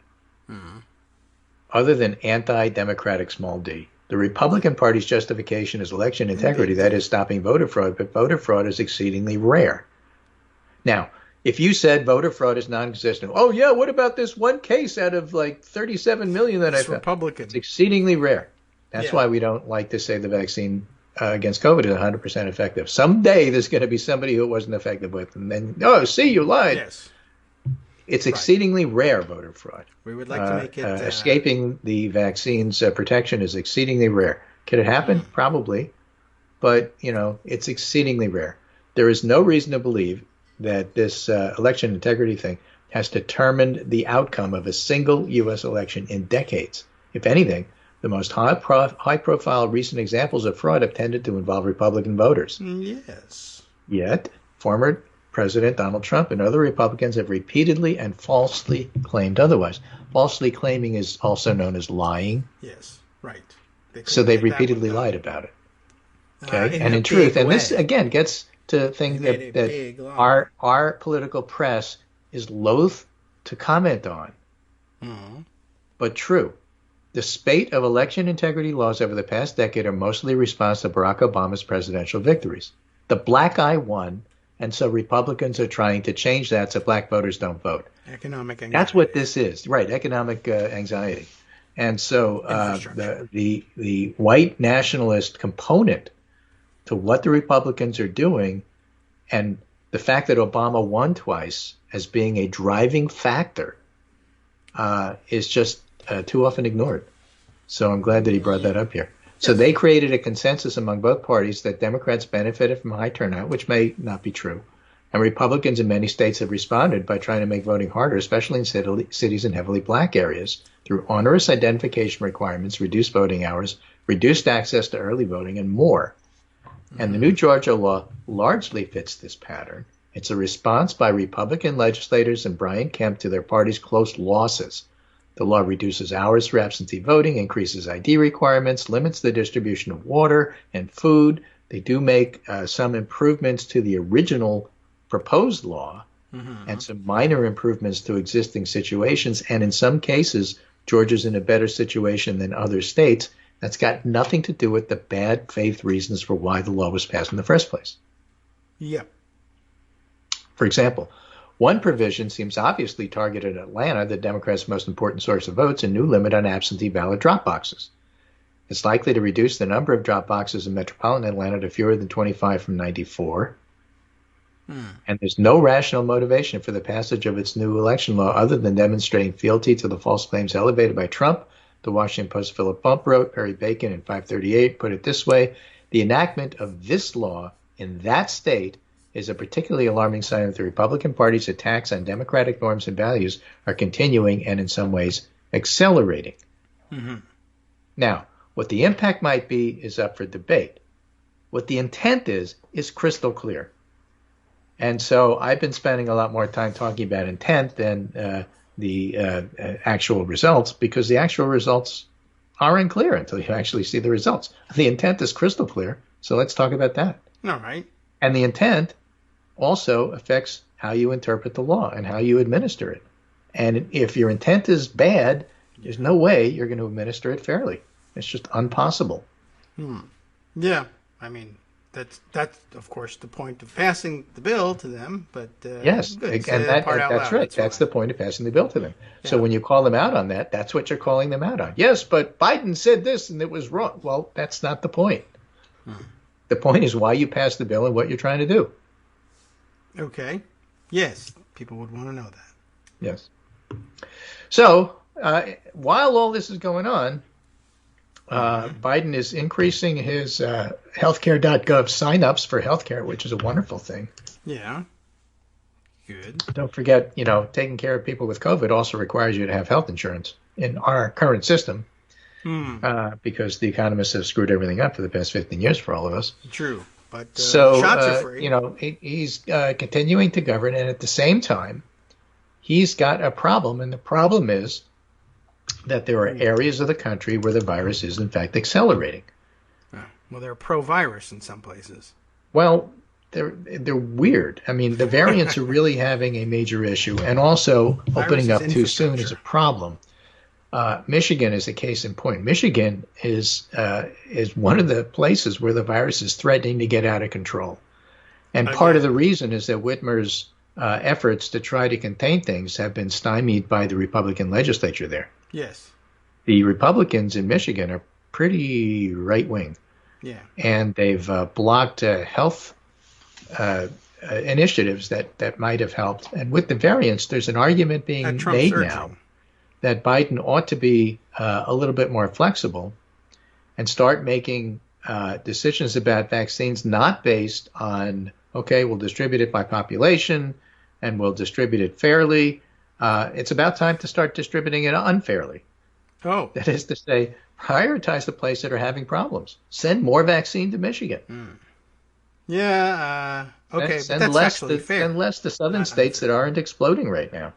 other than anti-democratic small d. The Republican Party's justification is election integrity, that is stopping voter fraud, but voter fraud is exceedingly rare. Now, if you said voter fraud is non-existent, oh yeah, what about this one case out of like 37 million that I found? Republican. It's exceedingly rare. That's why we don't like to say the vaccine against COVID is 100% effective. Someday there's going to be somebody who it wasn't effective with, and then, oh, see, you lied. Yes. It's exceedingly rare voter fraud. We would like to make it... escaping the vaccine's protection is exceedingly rare. Can it happen? Probably. But, it's exceedingly rare. There is no reason to believe that this election integrity thing has determined the outcome of a single U.S. election in decades. If anything, the most high-profile recent examples of fraud have tended to involve Republican voters. Yes. Yet, former President Donald Trump and other Republicans have repeatedly and falsely claimed otherwise. Falsely claiming is also known as lying. Yes, right. So they've repeatedly lied about it. Okay, and in truth, and this again gets to things that our political press is loath to comment on, but true. The spate of election integrity laws over the past decade are mostly a response to Barack Obama's presidential victories. The black eye won, and so Republicans are trying to change that so black voters don't vote. Economic anxiety. That's what this is, right? Economic anxiety, and so the white nationalist component to what the Republicans are doing, and the fact that Obama won twice as being a driving factor, is just too often ignored. So I'm glad that he brought that up here. So they created a consensus among both parties that Democrats benefited from high turnout, which may not be true. And Republicans in many states have responded by trying to make voting harder, especially in cities in heavily black areas, through onerous identification requirements, reduced voting hours, reduced access to early voting, and more. And the new Georgia law largely fits this pattern. It's a response by Republican legislators and Brian Kemp to their party's close losses. The law reduces hours for absentee voting, increases ID requirements, limits the distribution of water and food. They do make some improvements to the original proposed law and some minor improvements to existing situations, and in some cases Georgia's in a better situation than other states. That's got nothing to do with the bad faith reasons for why the law was passed in the first place. Yeah. For example, one provision seems obviously targeted at Atlanta, the Democrats' most important source of votes, a new limit on absentee ballot drop boxes. It's likely to reduce the number of drop boxes in metropolitan Atlanta to fewer than 25 from 94. And there's no rational motivation for the passage of its new election law other than demonstrating fealty to the false claims elevated by Trump. The Washington Post Philip Bump wrote, Perry Bacon in 538 put it this way: the enactment of this law in that state is a particularly alarming sign that the Republican Party's attacks on democratic norms and values are continuing and in some ways accelerating. Now, what the impact might be is up for debate. What the intent is crystal clear. And so I've been spending a lot more time talking about intent than the actual results, because the actual results are unclear until you actually see the results. The intent is crystal clear, so let's talk about that. All right. And the intent also affects how you interpret the law and how you administer it. And if your intent is bad, there's no way you're going to administer it fairly. It's just impossible. Yeah, I mean, that's of course the point of passing the bill to them. But yes, and that's right. That's the point of passing the bill to them. Yeah. So when you call them out on that, that's what you're calling them out on. Yes, but Biden said this and it was wrong. Well, that's not the point. The point is why you passed the bill and what you're trying to do. Okay. Yes, people would want to know that. Yes. So while all this is going on, Biden is increasing his healthcare.gov signups for healthcare, which is a wonderful thing. Yeah. Good. Don't forget, taking care of people with COVID also requires you to have health insurance in our current system, because the economists have screwed everything up for the past 15 years for all of us. True. But so, shots are free. He's continuing to govern, and at the same time, he's got a problem, and the problem is that there are areas of the country where the virus is, in fact, accelerating. Well, they're pro-virus in some places. Well, they're weird. I mean, the variants are really having a major issue, and also opening up too soon is a problem. Michigan is a case in point. Michigan is one of the places where the virus is threatening to get out of control. And part of the reason is that Whitmer's efforts to try to contain things have been stymied by the Republican legislature there. Yes. The Republicans in Michigan are pretty right-wing. Yeah. And they've blocked health initiatives that might have helped. And with the variants, there's an argument being made now that Biden ought to be a little bit more flexible and start making decisions about vaccines not based on, okay, we'll distribute it by population and we'll distribute it fairly. It's about time to start distributing it unfairly. Oh. That is to say, prioritize the places that are having problems. Send more vaccine to Michigan. Yeah. Okay. Send less to southern states that aren't exploding right now,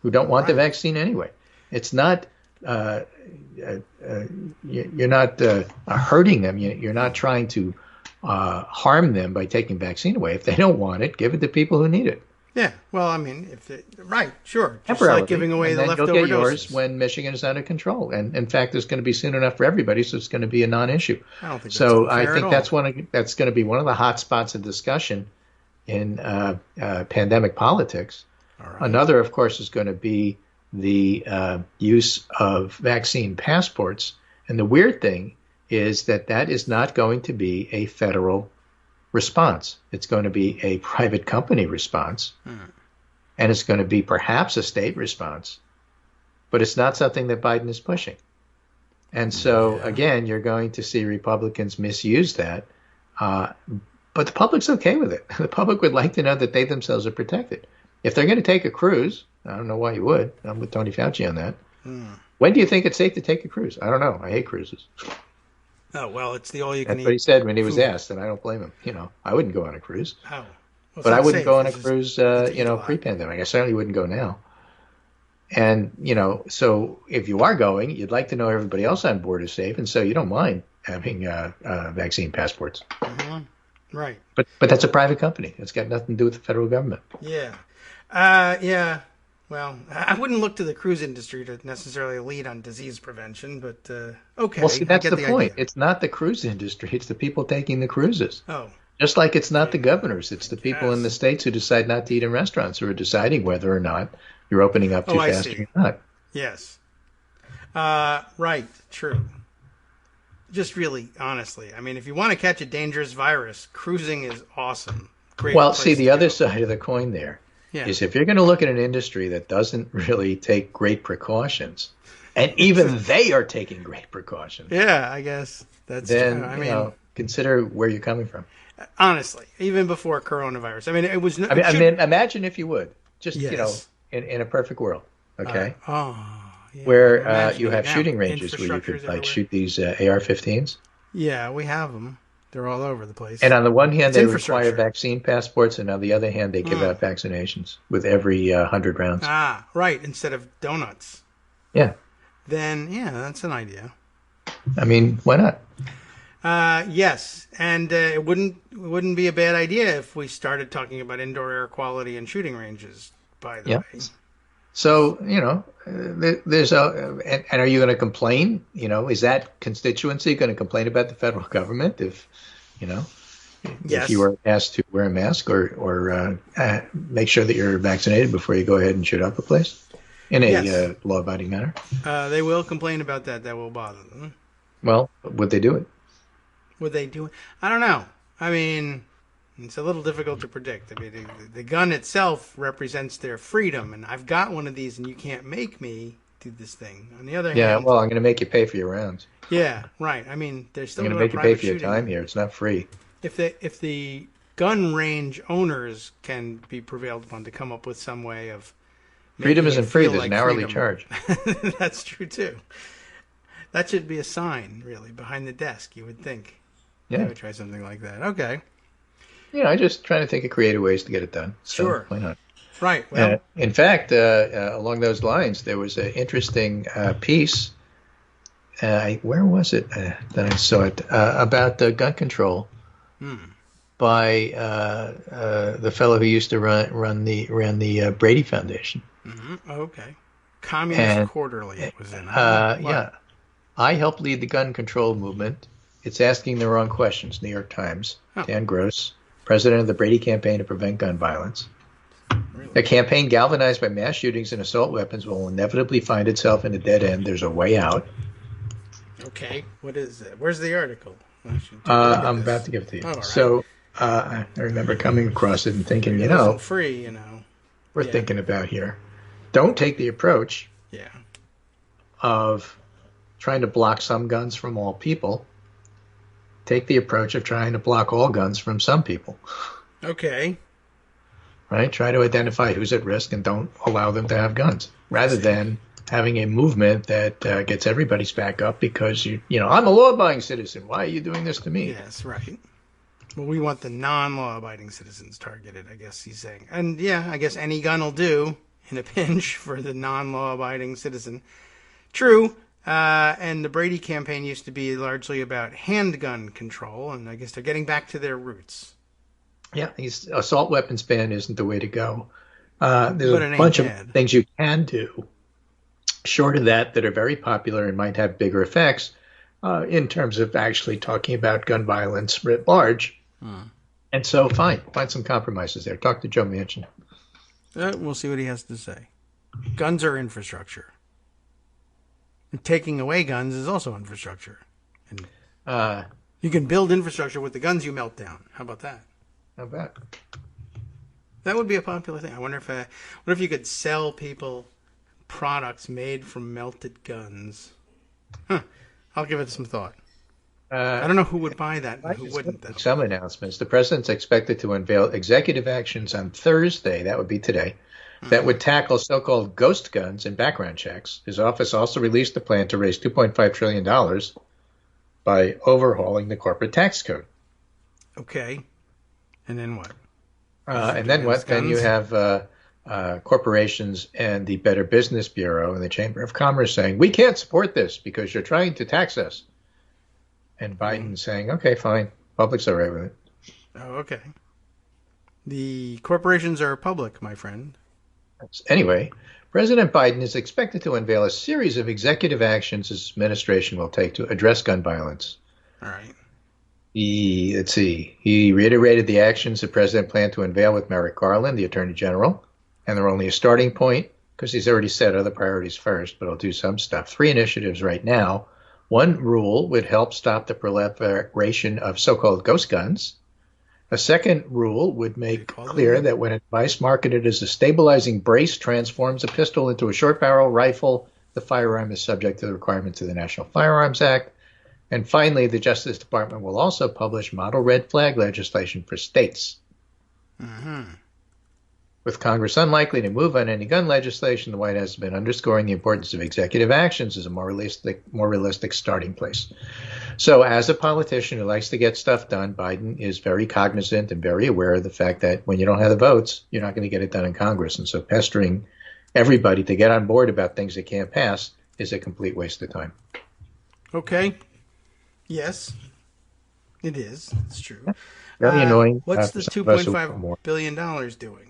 who don't want the vaccine anyway. It's not, you're not hurting them. You're not trying to harm them by taking vaccine away. If they don't want it, give it to people who need it. Yeah, well, I mean, sure. Just like giving away the leftover doses. You'll get yours doses. when Michigan is under control. And in fact, it's going to be soon enough for everybody, so it's going to be a non-issue. I don't think so. I think that's going to be one of the hot spots of discussion in pandemic politics. All right. Another, of course, is going to be the use of vaccine passports. And the weird thing is that is not going to be a federal response. It's going to be a private company response, and it's going to be perhaps a state response, but it's not something that Biden is pushing. And so, again, you're going to see Republicans misuse that, but the public's okay with it. The public would like to know that they themselves are protected. If they're going to take a cruise, I don't know why you would. I'm with Tony Fauci on that. When do you think it's safe to take a cruise? I don't know. I hate cruises. Oh, well, it's the all-you-can-eat. That's what he said when he was asked, and I don't blame him. I wouldn't go on a cruise. Oh. Well, but I wouldn't go on a cruise, pre-pandemic. I certainly wouldn't go now. And, so if you are going, you'd like to know everybody else on board is safe, and so you don't mind having vaccine passports. Right. But that's a private company. It's got nothing to do with the federal government. Yeah. Well, I wouldn't look to the cruise industry to necessarily lead on disease prevention, but okay. Well, see, that's the point. Idea. It's not the cruise industry. It's the people taking the cruises. Oh. Just like it's not the governors. It's the people in the states who decide not to eat in restaurants who are deciding whether or not you're opening up too fast or not. Yes. Right. True. Just really, honestly, I mean, if you want to catch a dangerous virus, cruising is awesome. Great. Well, see, the other side of the coin there is if you're going to look at an industry that doesn't really take great precautions, and even they are taking great precautions. Yeah, I guess that's then, true. I mean, consider where you're coming from. Honestly, even before coronavirus. I mean, it was. I mean, imagine if you would just, in a perfect world, okay? Where you have shooting ranges where you could like shoot these AR-15s. Yeah, we have them. They're all over the place. And on the one hand, they require vaccine passports, and on the other hand, they give out vaccinations with every 100 rounds. Ah, right, instead of donuts. Yeah. Then, that's an idea. I mean, why not? Yes, and it wouldn't be a bad idea if we started talking about indoor air quality and shooting ranges, by the way. So, there's and are you going to complain? Is that constituency going to complain about the federal government if you were asked to wear a mask or make sure that you're vaccinated before you go ahead and shoot up a place in a law-abiding manner? They will complain about that. That will bother them. Well, would they do it? Would they do it? I don't know. I mean, it's a little difficult to predict. I mean, the gun itself represents their freedom, and I've got one of these, and you can't make me do this thing. On the other hand, well, I'm going to make you pay for your rounds. Yeah, right. I mean, there's still I'm going to make you pay for your time here. It's not free. If the gun range owners can be prevailed upon to come up with some way of freedom isn't free. There's an hourly charge. That's true too. That should be a sign, really, behind the desk. You would think. Yeah, I would try something like that. Okay. I'm just trying to think of creative ways to get it done. So sure. Why not? Right. Well, in fact, along those lines, there was an interesting piece. Where was it that I saw it? About gun control by the fellow who used to run the Brady Foundation. Mm-hmm. Okay. Communist Quarterly it was in. Yeah. I helped lead the gun control movement. It's asking the wrong questions. New York Times. Dan Gross, president of the Brady campaign to prevent gun violence. Really? A campaign galvanized by mass shootings and assault weapons will inevitably find itself in a dead end. There's a way out. Okay. What is it? Where's the article? I'm about to give it to you. Oh, right. So I remember coming across it and thinking, free, we're thinking about here. Don't take the approach of trying to block some guns from all people. Take the approach of trying to block all guns from some people. Okay. Right? Try to identify who's at risk and don't allow them to have guns. Rather than having a movement that gets everybody's back up because, I'm a law-abiding citizen. Why are you doing this to me? Yes, right. Well, we want the non-law-abiding citizens targeted, I guess he's saying. And, I guess any gun will do in a pinch for the non-law-abiding citizen. True. And the Brady campaign used to be largely about handgun control, and I guess they're getting back to their roots. Yeah, assault weapons ban isn't the way to go. There's a bunch of things you can do short of that are very popular and might have bigger effects in terms of actually talking about gun violence writ large. And so, find some compromises there. Talk to Joe Manchin. We'll see what he has to say. Guns are infrastructure. And taking away guns is also infrastructure. And you can build infrastructure with the guns you melt down. How about that? How about? That would be a popular thing. I wonder if you could sell people products made from melted guns. I'll give it some thought. I don't know who would buy that and who wouldn't, though. Some announcements. The president's expected to unveil executive actions on Thursday, that would be today, that would tackle so-called ghost guns and background checks. His office also released a plan to raise $2.5 trillion by overhauling the corporate tax code. Okay. And then what? And then what? Then you have corporations and the Better Business Bureau and the Chamber of Commerce saying, we can't support this because you're trying to tax us. And Biden saying, okay, fine. Public's all right with it. Oh, okay. The corporations are public, my friend. Anyway, President Biden is expected to unveil a series of executive actions his administration will take to address gun violence. All right. Let's see. He reiterated the actions the president planned to unveil with Merrick Garland, the Attorney General, and they're only a starting point because he's already set other priorities first, but I'll do some stuff. 3 initiatives right now. One rule would help stop the proliferation of so-called ghost guns. A second rule would make clear that when a device marketed as a stabilizing brace transforms a pistol into a short barrel rifle, the firearm is subject to the requirements of the National Firearms Act. And finally, the Justice Department will also publish model red flag legislation for states. Mm-hmm. With Congress unlikely to move on any gun legislation, the White House has been underscoring the importance of executive actions as a more realistic starting place. So as a politician who likes to get stuff done, Biden is very cognizant and very aware of the fact that when you don't have the votes, you're not going to get it done in Congress. And so pestering everybody to get on board about things that can't pass is a complete waste of time. Okay. Yes, it is. It's true. Very annoying. What's the $2.5 billion doing?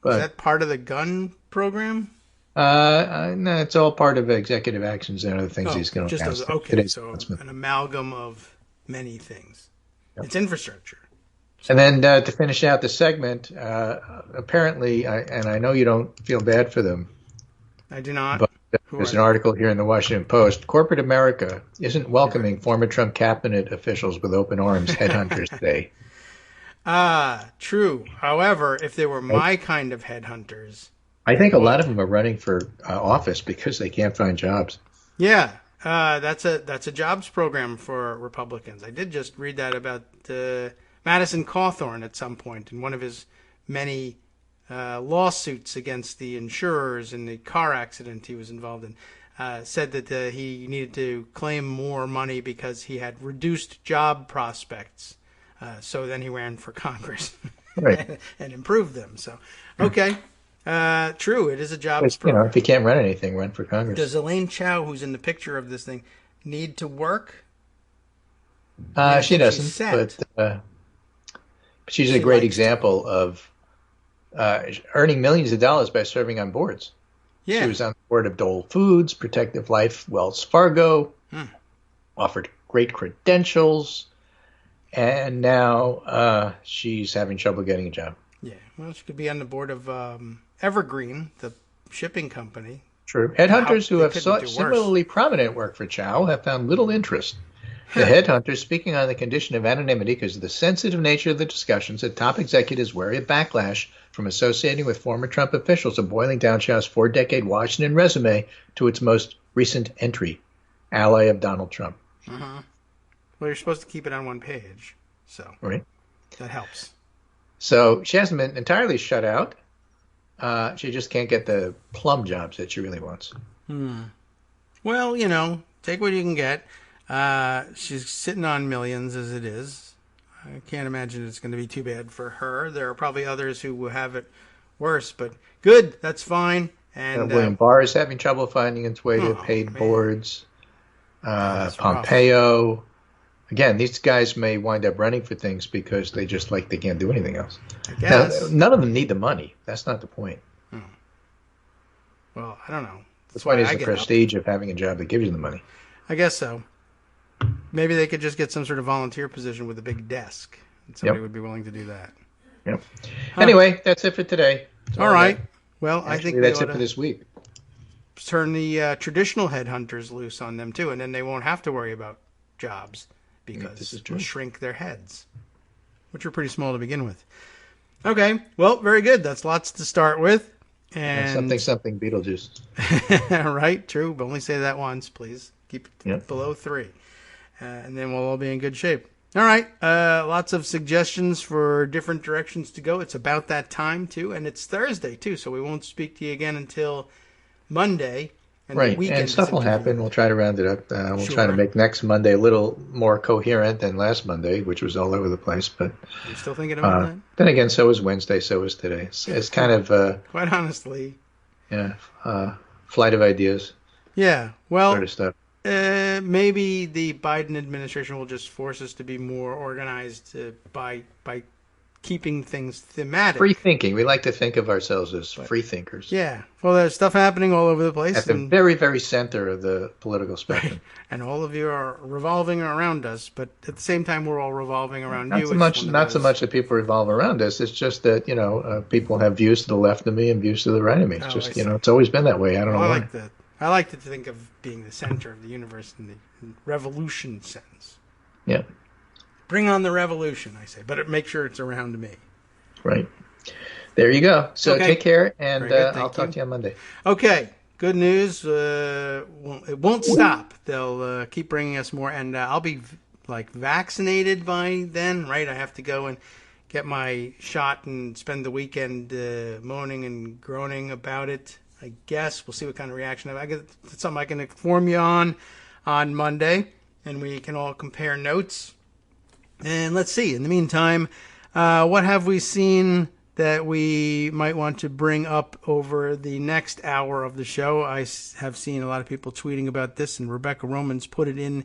Is that part of the gun program? No, it's all part of executive actions and other things he's going to announce. Okay, so an amalgam of many things. Yep. It's infrastructure. And then to finish out the segment, apparently, and I know you don't feel bad for them. I do not. But there's an article here in the Washington Post. Corporate America isn't welcoming former Trump cabinet officials with open arms, headhunters today. True. However, if they were my kind of headhunters, I think a lot of them are running for office because they can't find jobs. Yeah, that's a jobs program for Republicans. I did just read that about Madison Cawthorn at some point in one of his many lawsuits against the insurers in the car accident he was involved in. Said that he needed to claim more money because he had reduced job prospects. So then he ran for Congress right. and improved them. So, okay. True, it is a jobs program. If you can't run anything, run for Congress. Does Elaine Chao, who's in the picture of this thing, need to work? She doesn't, but she's a great example of earning millions of dollars by serving on boards. Yeah. She was on the board of Dole Foods, Protective Life, Wells Fargo, offered great credentials, and now she's having trouble getting a job. Yeah, well, she could be on the board of Evergreen, the shipping company. True. Headhunters who have sought similarly prominent work for Chao have found little interest. The headhunters, speaking on the condition of anonymity because of the sensitive nature of the discussions, said top executives worry of backlash from associating with former Trump officials and boiling down Chao's 4-decade Washington resume to its most recent entry, ally of Donald Trump. Uh-huh. Well, you're supposed to keep it on one page, so right. That helps. So she hasn't been entirely shut out. She just can't get the plum jobs that she really wants. Well, take what you can get. She's sitting on millions as it is. I can't imagine it's going to be too bad for her. There are probably others who will have it worse, but good. That's fine. And William Barr is having trouble finding its way to paid boards. Pompeo. Rough. Again, these guys may wind up running for things because they can't do anything else. I guess. Now, none of them need the money. That's not the point. Well, I don't know. The point is the prestige of having a job that gives you the money. I guess so. Maybe they could just get some sort of volunteer position with a big desk. And somebody would be willing to do that. Yep. Anyway, that's it for today. All right. Well, I think that's it for this week. Turn the traditional headhunters loose on them, too, and then they won't have to worry about jobs because we'll shrink their heads, which are pretty small to begin with. Okay. Well, very good. That's lots to start with. And something Beetlejuice. Right. True. But only say that once, please. Keep it below 3. And then we'll all be in good shape. All right. Lots of suggestions for different directions to go. It's about that time, too. And it's Thursday, too. So we won't speak to you again until Monday. And right. And stuff will happen. We'll try to round it up. We'll try to make next Monday a little more coherent than last Monday, which was all over the place. But you're still thinking about that? Then again, so was Wednesday. So was today. It's kind of... quite honestly. Yeah. Flight of ideas. Yeah. Well... Sort of stuff. Maybe the Biden administration will just force us to be more organized by keeping things thematic. Free thinking. We like to think of ourselves as free thinkers. Yeah. Well, there's stuff happening all over the place. At the very, very center of the political spectrum. Right. And all of you are revolving around us, but at the same time, we're all revolving around you. Not so much that people revolve around us. It's just that, people have views to the left of me and views to the right of me. It's just, it's always been that way. I don't know why. I like to think of being the center of the universe in the revolution sense. Yeah. Bring on the revolution, I say, but make sure it's around me. Right. There you go. So take care, and I'll talk to you on Monday. Okay. Good news. It won't stop. They'll keep bringing us more, and I'll be vaccinated by then, right? I have to go and get my shot and spend the weekend moaning and groaning about it. I guess we'll see what kind of reaction I get. It's something I can inform you on Monday, and we can all compare notes. And let's see. In the meantime, what have we seen that we might want to bring up over the next hour of the show? I have seen a lot of people tweeting about this, and Rebecca Romans put it in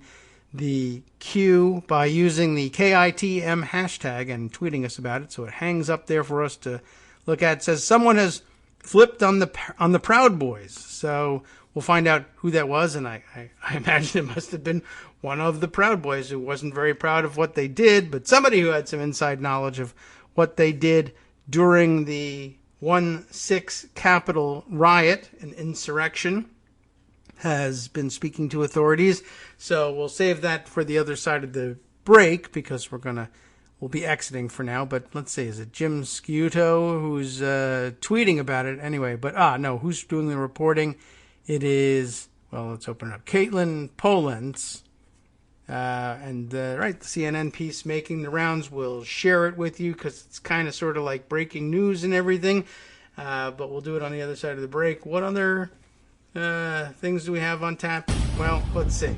the queue by using the KITM hashtag and tweeting us about it, so it hangs up there for us to look at. It says someone has flipped on the Proud Boys, so we'll find out who that was, and I imagine it must have been one of the Proud Boys who wasn't very proud of what they did, but somebody who had some inside knowledge of what they did during the 1/6 Capitol riot and insurrection has been speaking to authorities. So we'll save that for the other side of the break because we'll be exiting for now. But let's see, is it Jim Sciutto who's tweeting about it anyway? But no, who's doing the reporting? It is, well, let's open it up. Caitlin Polentz. The CNN piece making the rounds. We'll share it with you because it's kind of sort of like breaking news and everything. But we'll do it on the other side of the break. What other things do we have on tap? Well, let's see.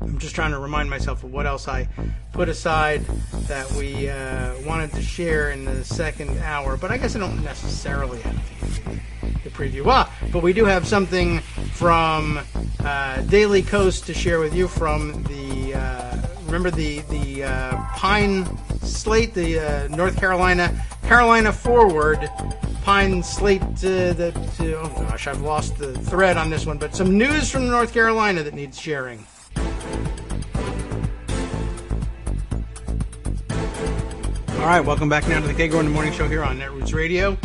I'm just trying to remind myself of what else I put aside that we wanted to share in the second hour. But I guess I don't necessarily have the preview. But we do have something from Daily Coast to share with you from the remember the Pine Slate, the North Carolina Forward Pine Slate. Oh gosh, I've lost the thread on this one. But some news from North Carolina that needs sharing. All right, welcome back now to the Kagro in the Morning Show here on Netroots Radio.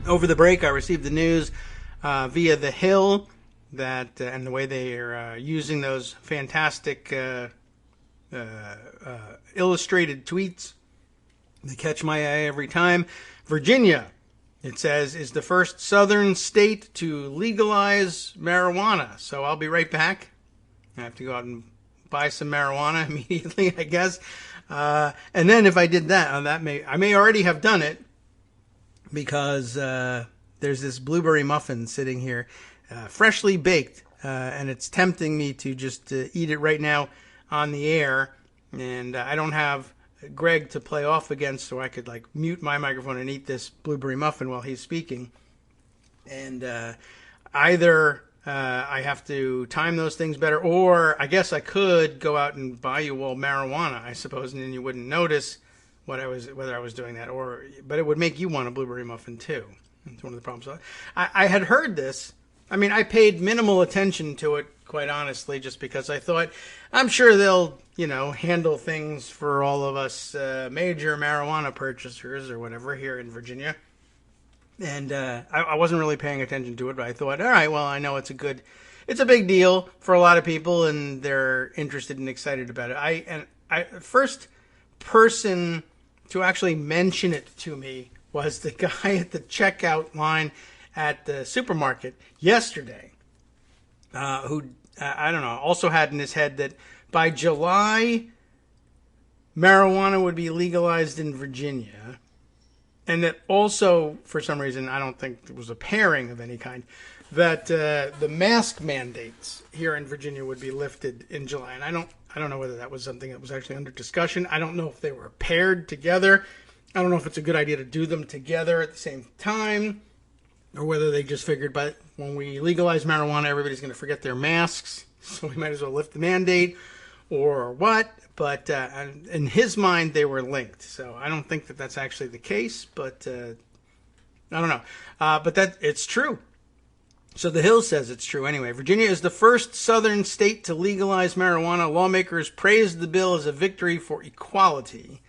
Over the break, I received the news via The Hill that and the way they are using those fantastic illustrated tweets. They catch my eye every time. Virginia, it says, is the first southern state to legalize marijuana. So I'll be right back. I have to go out and buy some marijuana immediately, I guess. And then if I did that, I may already have done it because there's this blueberry muffin sitting here, freshly baked, and it's tempting me to just eat it right now on the air. And I don't have Greg to play off against, so I could mute my microphone and eat this blueberry muffin while he's speaking. And either I have to time those things better, or I guess I could go out and buy you all marijuana, I suppose, and then you wouldn't notice whether I was doing that, but it would make you want a blueberry muffin too. That's one of the problems. I had heard this. I mean, I paid minimal attention to it, quite honestly, just because I thought, I'm sure they'll, handle things for all of us major marijuana purchasers or whatever here in Virginia. And I wasn't really paying attention to it, but I thought, all right, well, I know it's a big deal for a lot of people, and they're interested and excited about it. First person to actually mention it to me was the guy at the checkout line at the supermarket yesterday, who, I don't know, also had in his head that by July, marijuana would be legalized in Virginia. And that also, for some reason, I don't think it was a pairing of any kind, that the mask mandates here in Virginia would be lifted in July. And I don't know whether that was something that was actually under discussion. I don't know if they were paired together. I don't know if it's a good idea to do them together at the same time, or whether they just figured, but when we legalize marijuana, everybody's going to forget their masks, so we might as well lift the mandate, or what, but in his mind they were linked. So I don't think that that's actually the case, but I don't know. But that it's true. So the Hill says it's true anyway. Virginia is the first southern state to legalize marijuana. Lawmakers praised the bill as a victory for equality.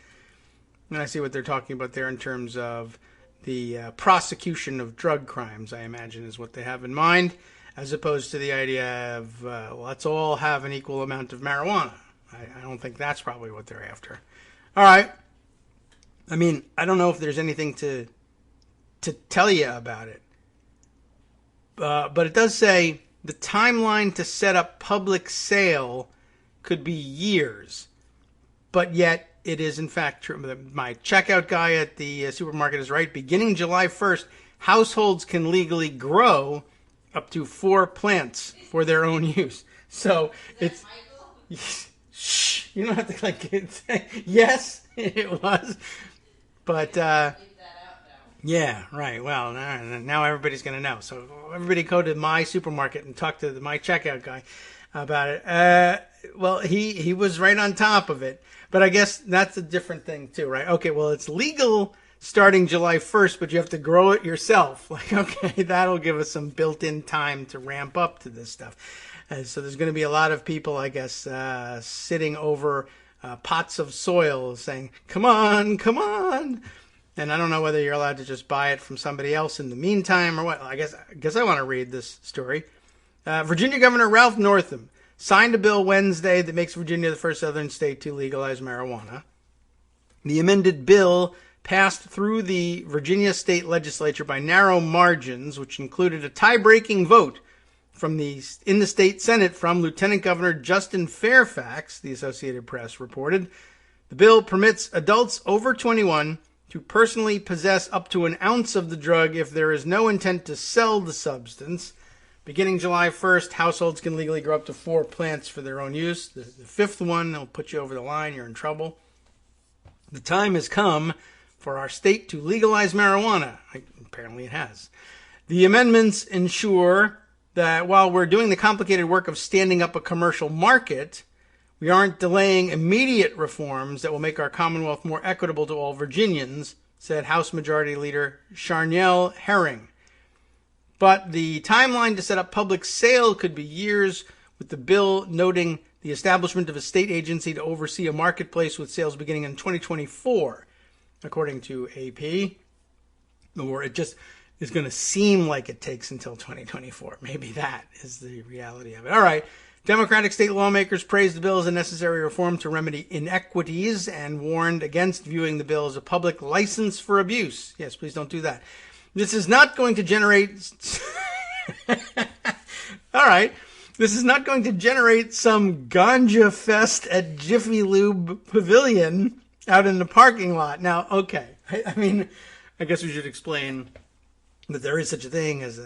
And I see what they're talking about there in terms of the prosecution of drug crimes, I imagine, is what they have in mind, as opposed to the idea of let's all have an equal amount of marijuana. I don't think that's probably what they're after. All right. I mean, I don't know if there's anything to tell you about it. But it does say the timeline to set up public sale could be years. But yet it is in fact true. My checkout guy at the supermarket is right. Beginning July 1st, households can legally grow up to 4 plants for their own use. So it's... Shh, you don't have to say yes, it was. But... yeah, right. Well, now everybody's going to know. So everybody go to my supermarket and talk to my checkout guy about it. Well, he was right on top of it. But I guess that's a different thing too, right? Okay, well, it's legal starting July 1st, but you have to grow it yourself. Like, okay, that'll give us some built-in time to ramp up to this stuff. So there's going to be a lot of people, I guess, sitting over pots of soil saying, come on, come on. And I don't know whether you're allowed to just buy it from somebody else in the meantime or what. I guess I want to read this story. Virginia Governor Ralph Northam signed a bill Wednesday that makes Virginia the first southern state to legalize marijuana. The amended bill passed through the Virginia state legislature by narrow margins, which included a tie-breaking vote in the state Senate from Lieutenant Governor Justin Fairfax, the Associated Press reported. The bill permits adults over 21 to personally possess up to an ounce of the drug if there is no intent to sell the substance. Beginning July 1st, households can legally grow up to 4 plants for their own use. The fifth one, they'll put you over the line. You're in trouble. The time has come for our state to legalize marijuana. Apparently it has. The amendments ensure that while we're doing the complicated work of standing up a commercial market, we aren't delaying immediate reforms that will make our Commonwealth more equitable to all Virginians, said House Majority Leader Charnel Herring. But the timeline to set up public sale could be years, with the bill noting the establishment of a state agency to oversee a marketplace with sales beginning in 2024, according to AP. Or it just is going to seem like it takes until 2024. Maybe that is the reality of it. All right. Democratic state lawmakers praised the bill as a necessary reform to remedy inequities and warned against viewing the bill as a public license for abuse. Yes, please don't do that. This is not going to generate... All right. This is not going to generate some ganja fest at Jiffy Lube Pavilion out in the parking lot. Now, okay. I mean, I guess we should explain that there is such a thing as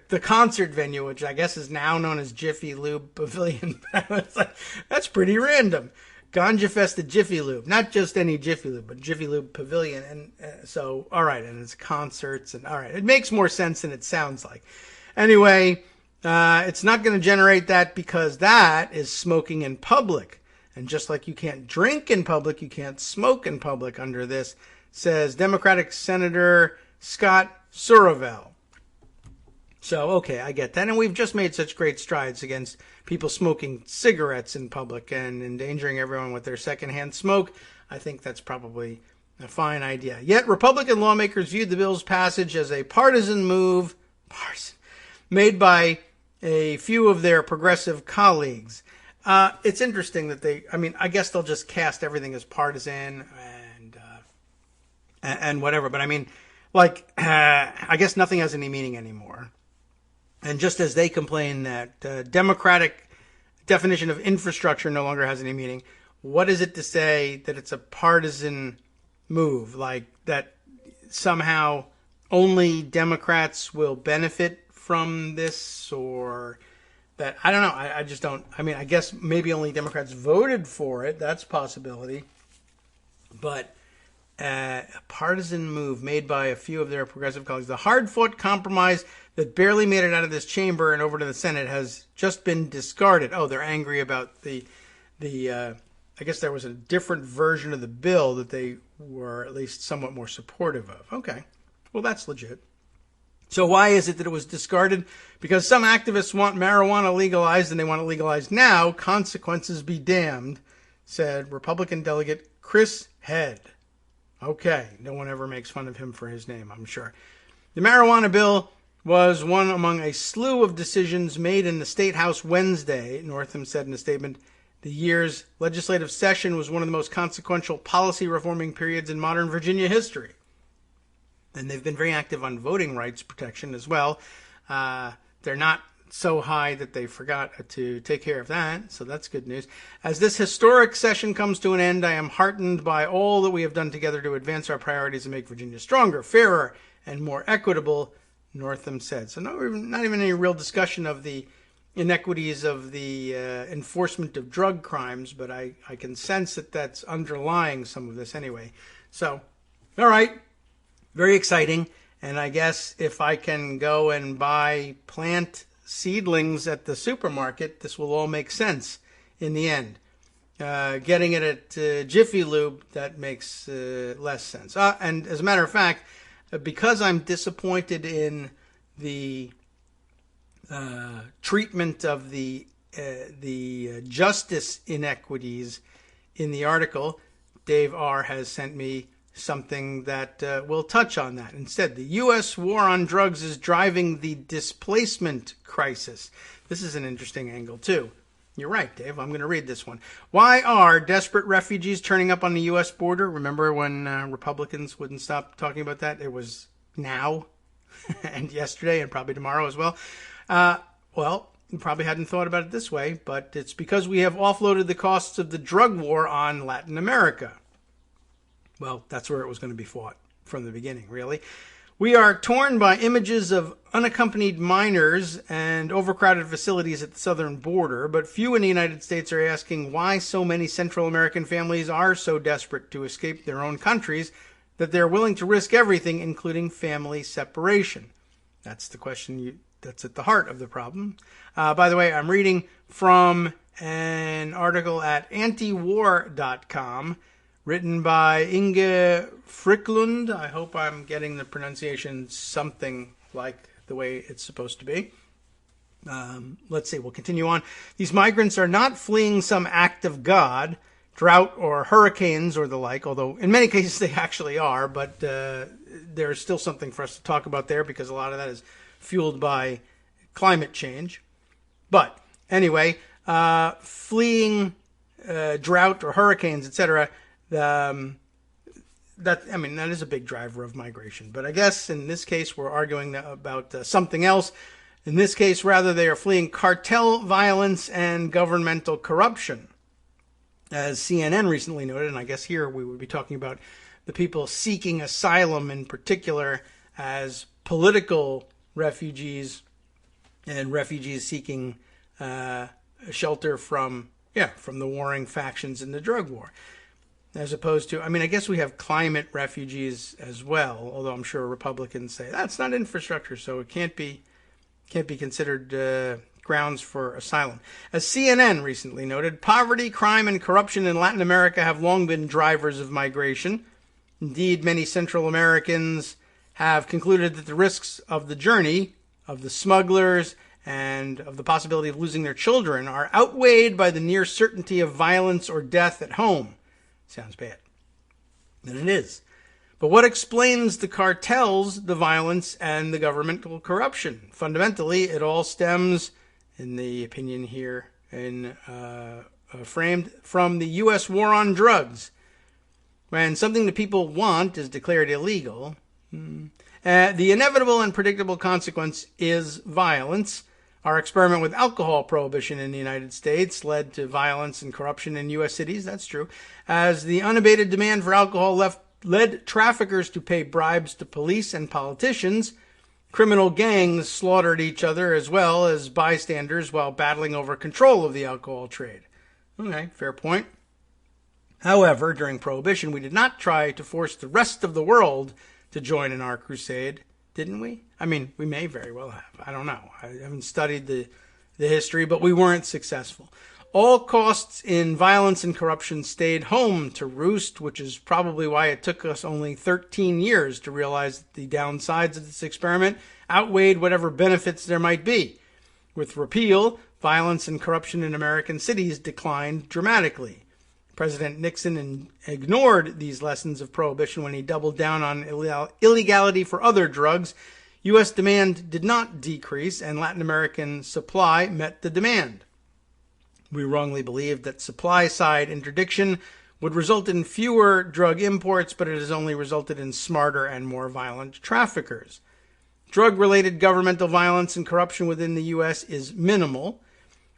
the concert venue, which I guess is now known as Jiffy Lube Pavilion. It's like, that's pretty random. Ganja Fest at Jiffy Lube, not just any Jiffy Lube, but Jiffy Lube Pavilion. And so, all right, and it's concerts, and all right, it makes more sense than it sounds like. Anyway, it's not going to generate that because that is smoking in public. And just like you can't drink in public, you can't smoke in public under this, says Democratic Senator Scott Suravel. So, okay, I get that. And we've just made such great strides against people smoking cigarettes in public and endangering everyone with their secondhand smoke. I think that's probably a fine idea. Yet, Republican lawmakers viewed the bill's passage as a partisan move made by a few of their progressive colleagues. It's interesting that I guess they'll just cast everything as partisan and whatever. But I mean, I guess nothing has any meaning anymore. And just as they complain that democratic definition of infrastructure no longer has any meaning, what is it to say that it's a partisan move? Like that somehow only Democrats will benefit from this, or that, I don't know. I just don't. I mean, I guess maybe only Democrats voted for it. That's a possibility. But a partisan move made by a few of their progressive colleagues. The hard-fought compromise that barely made it out of this chamber and over to the Senate has just been discarded. Oh, they're angry about the I guess there was a different version of the bill that they were at least somewhat more supportive of. Okay, well, that's legit. So why is it that it was discarded? Because some activists want marijuana legalized and they want it legalized now. Consequences be damned, said Republican delegate Chris Head. Okay, no one ever makes fun of him for his name, I'm sure. The marijuana bill was one among a slew of decisions made in the State House Wednesday, Northam said in a statement. The year's legislative session was one of the most consequential policy reforming periods in modern Virginia history. And they've been very active on voting rights protection as well. They're not so high that they forgot to take care of that, so that's good news. As this historic session comes to an end, I am heartened by all that we have done together to advance our priorities and make Virginia stronger, fairer, and more equitable, Northam said. So not even any real discussion of the inequities of the enforcement of drug crimes, but I can sense that that's underlying some of this anyway. So, all right. Very exciting, and I guess if I can go and buy plant seedlings at the supermarket, this will all make sense in the end. Getting it at Jiffy Lube, that makes less sense. And as a matter of fact, because I'm disappointed in the treatment of the justice inequities in the article, Dave R. has sent me something that will touch on that. Instead, the U.S. war on drugs is driving the displacement crisis. This is an interesting angle, too. You're right, Dave. I'm going to read this one. Why are desperate refugees turning up on the U.S. border? Remember when Republicans wouldn't stop talking about that? It was now and yesterday and probably tomorrow as well. Well, you probably hadn't thought about it this way, but it's because we have offloaded the costs of the drug war on Latin America. Well, that's where it was going to be fought from the beginning, really. We are torn by images of unaccompanied minors and overcrowded facilities at the southern border, but few in the United States are asking why so many Central American families are so desperate to escape their own countries that they're willing to risk everything, including family separation. That's the question that's at the heart of the problem. By the way, I'm reading from an article at antiwar.com, written by Inge Fricklund. I hope I'm getting the pronunciation something like the way it's supposed to be. Let's see, we'll continue on. These migrants are not fleeing some act of God, drought or hurricanes or the like, although in many cases they actually are, but there's still something for us to talk about there because a lot of that is fueled by climate change. But anyway, fleeing drought or hurricanes, etc., that is a big driver of migration. But I guess in this case, we're arguing about something else. In this case, rather, they are fleeing cartel violence and governmental corruption. As CNN recently noted, and I guess here we would be talking about the people seeking asylum in particular as political refugees and refugees seeking shelter from the warring factions in the drug war. As opposed to, I guess we have climate refugees as well, although I'm sure Republicans say that's not infrastructure, so it can't be considered grounds for asylum. As CNN recently noted, poverty, crime, and corruption in Latin America have long been drivers of migration. Indeed, many Central Americans have concluded that the risks of the journey, of the smugglers, and of the possibility of losing their children are outweighed by the near certainty of violence or death at home. Sounds bad. And it is. But what explains the cartels, the violence, and the governmental corruption? Fundamentally, it all stems, in the opinion here, framed from the U.S. war on drugs. When something that people want is declared illegal, the inevitable and predictable consequence is violence. Our experiment with alcohol prohibition in the United States led to violence and corruption in U.S. cities. That's true. As the unabated demand for alcohol led traffickers to pay bribes to police and politicians, criminal gangs slaughtered each other as well as bystanders while battling over control of the alcohol trade. Okay, fair point. However, during Prohibition, we did not try to force the rest of the world to join in our crusade, didn't we? We may very well have. I don't know. I haven't studied the history, but we weren't successful. All costs in violence and corruption stayed home to roost, which is probably why it took us only 13 years to realize that the downsides of this experiment outweighed whatever benefits there might be. With repeal, violence and corruption in American cities declined dramatically. President Nixon ignored these lessons of prohibition when he doubled down on illegality for other drugs. U.S. demand did not decrease, and Latin American supply met the demand. We wrongly believed that supply-side interdiction would result in fewer drug imports, but it has only resulted in smarter and more violent traffickers. Drug-related governmental violence and corruption within the U.S. is minimal.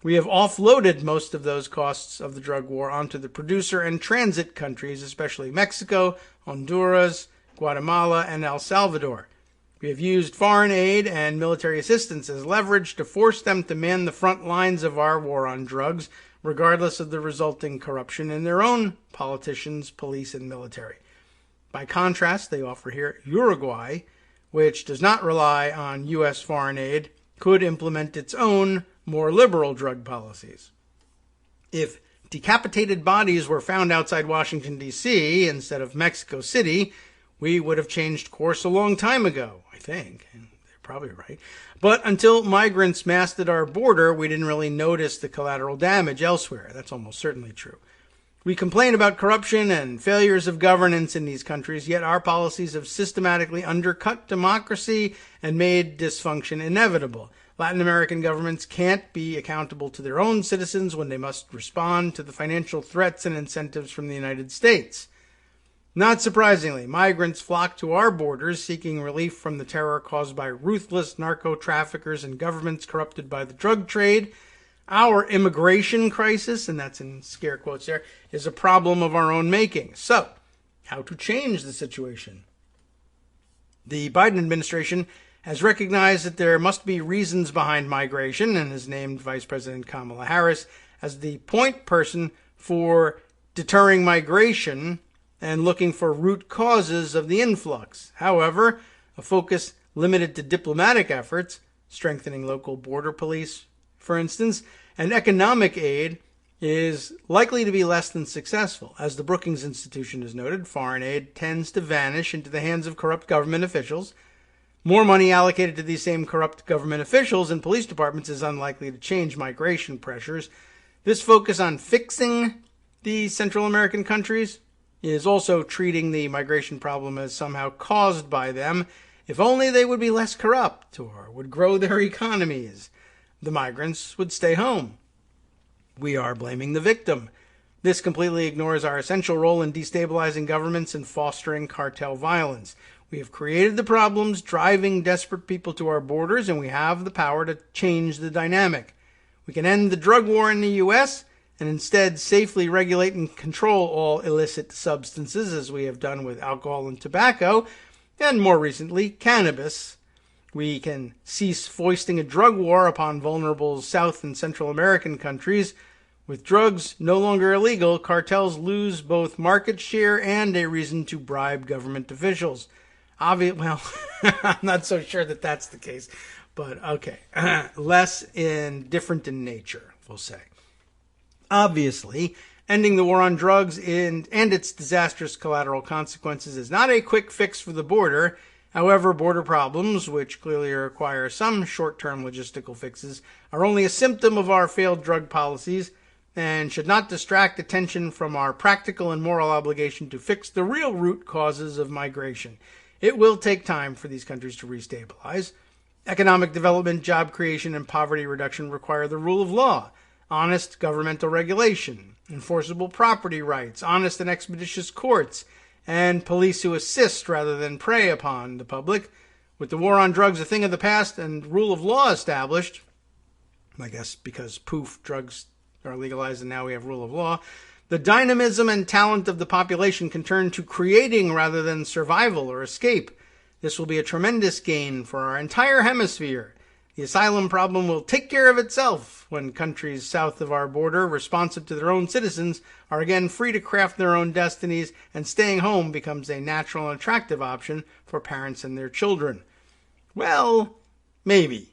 We have offloaded most of those costs of the drug war onto the producer and transit countries, especially Mexico, Honduras, Guatemala, and El Salvador. We have used foreign aid and military assistance as leverage to force them to man the front lines of our war on drugs, regardless of the resulting corruption in their own politicians, police, and military. By contrast, they offer here Uruguay, which does not rely on U.S. foreign aid, could implement its own, more liberal drug policies. If decapitated bodies were found outside Washington, D.C. instead of Mexico City, we would have changed course a long time ago, I think. And they're probably right. But until migrants massed at our border, we didn't really notice the collateral damage elsewhere. That's almost certainly true. We complain about corruption and failures of governance in these countries, yet our policies have systematically undercut democracy and made dysfunction inevitable. Latin American governments can't be accountable to their own citizens when they must respond to the financial threats and incentives from the United States. Not surprisingly, migrants flock to our borders seeking relief from the terror caused by ruthless narco-traffickers and governments corrupted by the drug trade. Our immigration crisis, and that's in scare quotes there, is a problem of our own making. So, how to change the situation? The Biden administration has recognized that there must be reasons behind migration and has named Vice President Kamala Harris as the point person for deterring migration and looking for root causes of the influx. However, a focus limited to diplomatic efforts, strengthening local border police, for instance, and economic aid is likely to be less than successful. As the Brookings Institution has noted, foreign aid tends to vanish into the hands of corrupt government officials. More money allocated to these same corrupt government officials and police departments is unlikely to change migration pressures. This focus on fixing the Central American countries is also treating the migration problem as somehow caused by them. If only they would be less corrupt or would grow their economies, the migrants would stay home. We are blaming the victim. This completely ignores our essential role in destabilizing governments and fostering cartel violence. We have created the problems driving desperate people to our borders, and we have the power to change the dynamic. We can end the drug war in the U.S., and instead safely regulate and control all illicit substances, as we have done with alcohol and tobacco, and more recently, cannabis. We can cease foisting a drug war upon vulnerable South and Central American countries. With drugs no longer illegal, cartels lose both market share and a reason to bribe government officials. Well, I'm not so sure that that's the case, but okay. Different in nature, we'll say. Obviously, ending the war on drugs and its disastrous collateral consequences is not a quick fix for the border. However, border problems, which clearly require some short-term logistical fixes, are only a symptom of our failed drug policies and should not distract attention from our practical and moral obligation to fix the real root causes of migration. It will take time for these countries to restabilize. Economic development, job creation, and poverty reduction require the rule of law, honest governmental regulation, enforceable property rights, honest and expeditious courts, and police who assist rather than prey upon the public. With the war on drugs a thing of the past and rule of law established, I guess because poof, drugs are legalized and now we have rule of law, the dynamism and talent of the population can turn to creating rather than survival or escape. This will be a tremendous gain for our entire hemisphere. The asylum problem will take care of itself when countries south of our border, responsive to their own citizens, are again free to craft their own destinies, and staying home becomes a natural and attractive option for parents and their children. Well, maybe,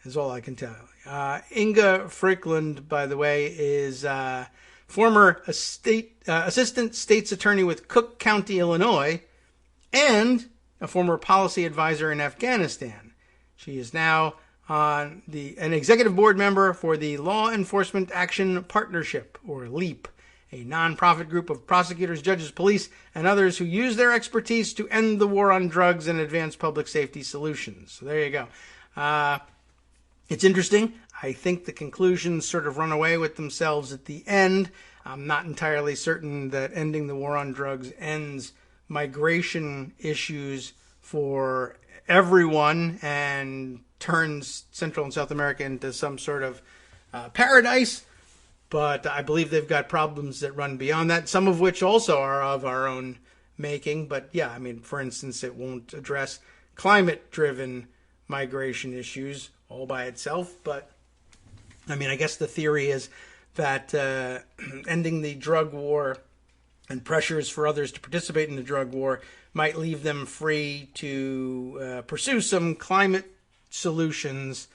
is all I can tell you. Inga Frickland, by the way, is former assistant state's attorney with Cook County, Illinois, and a former policy advisor in Afghanistan. She is now an executive board member for the Law Enforcement Action Partnership, or LEAP, a nonprofit group of prosecutors, judges, police, and others who use their expertise to end the war on drugs and advance public safety solutions. So there you go. It's interesting. I think the conclusions sort of run away with themselves at the end. I'm not entirely certain that ending the war on drugs ends migration issues for everyone and turns Central and South America into some sort of paradise. But I believe they've got problems that run beyond that, some of which also are of our own making. But yeah, I mean, for instance, it won't address climate-driven migration issues all by itself. But I mean, I guess the theory is that ending the drug war and pressures for others to participate in the drug war might leave them free to pursue some climate solutions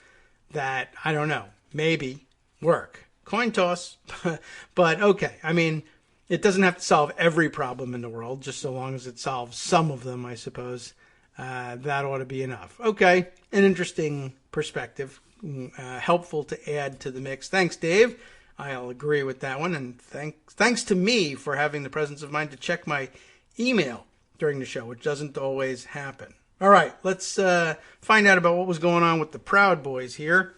that, I don't know, maybe work. Coin toss. But okay, I mean, it doesn't have to solve every problem in the world, just so long as it solves some of them, I suppose. That ought to be enough. Okay, an interesting perspective, helpful to add to the mix. Thanks, Dave. I'll agree with that one. And thanks to me for having the presence of mind to check my email during the show, which doesn't always happen. All right, let's find out about what was going on with the Proud Boys here.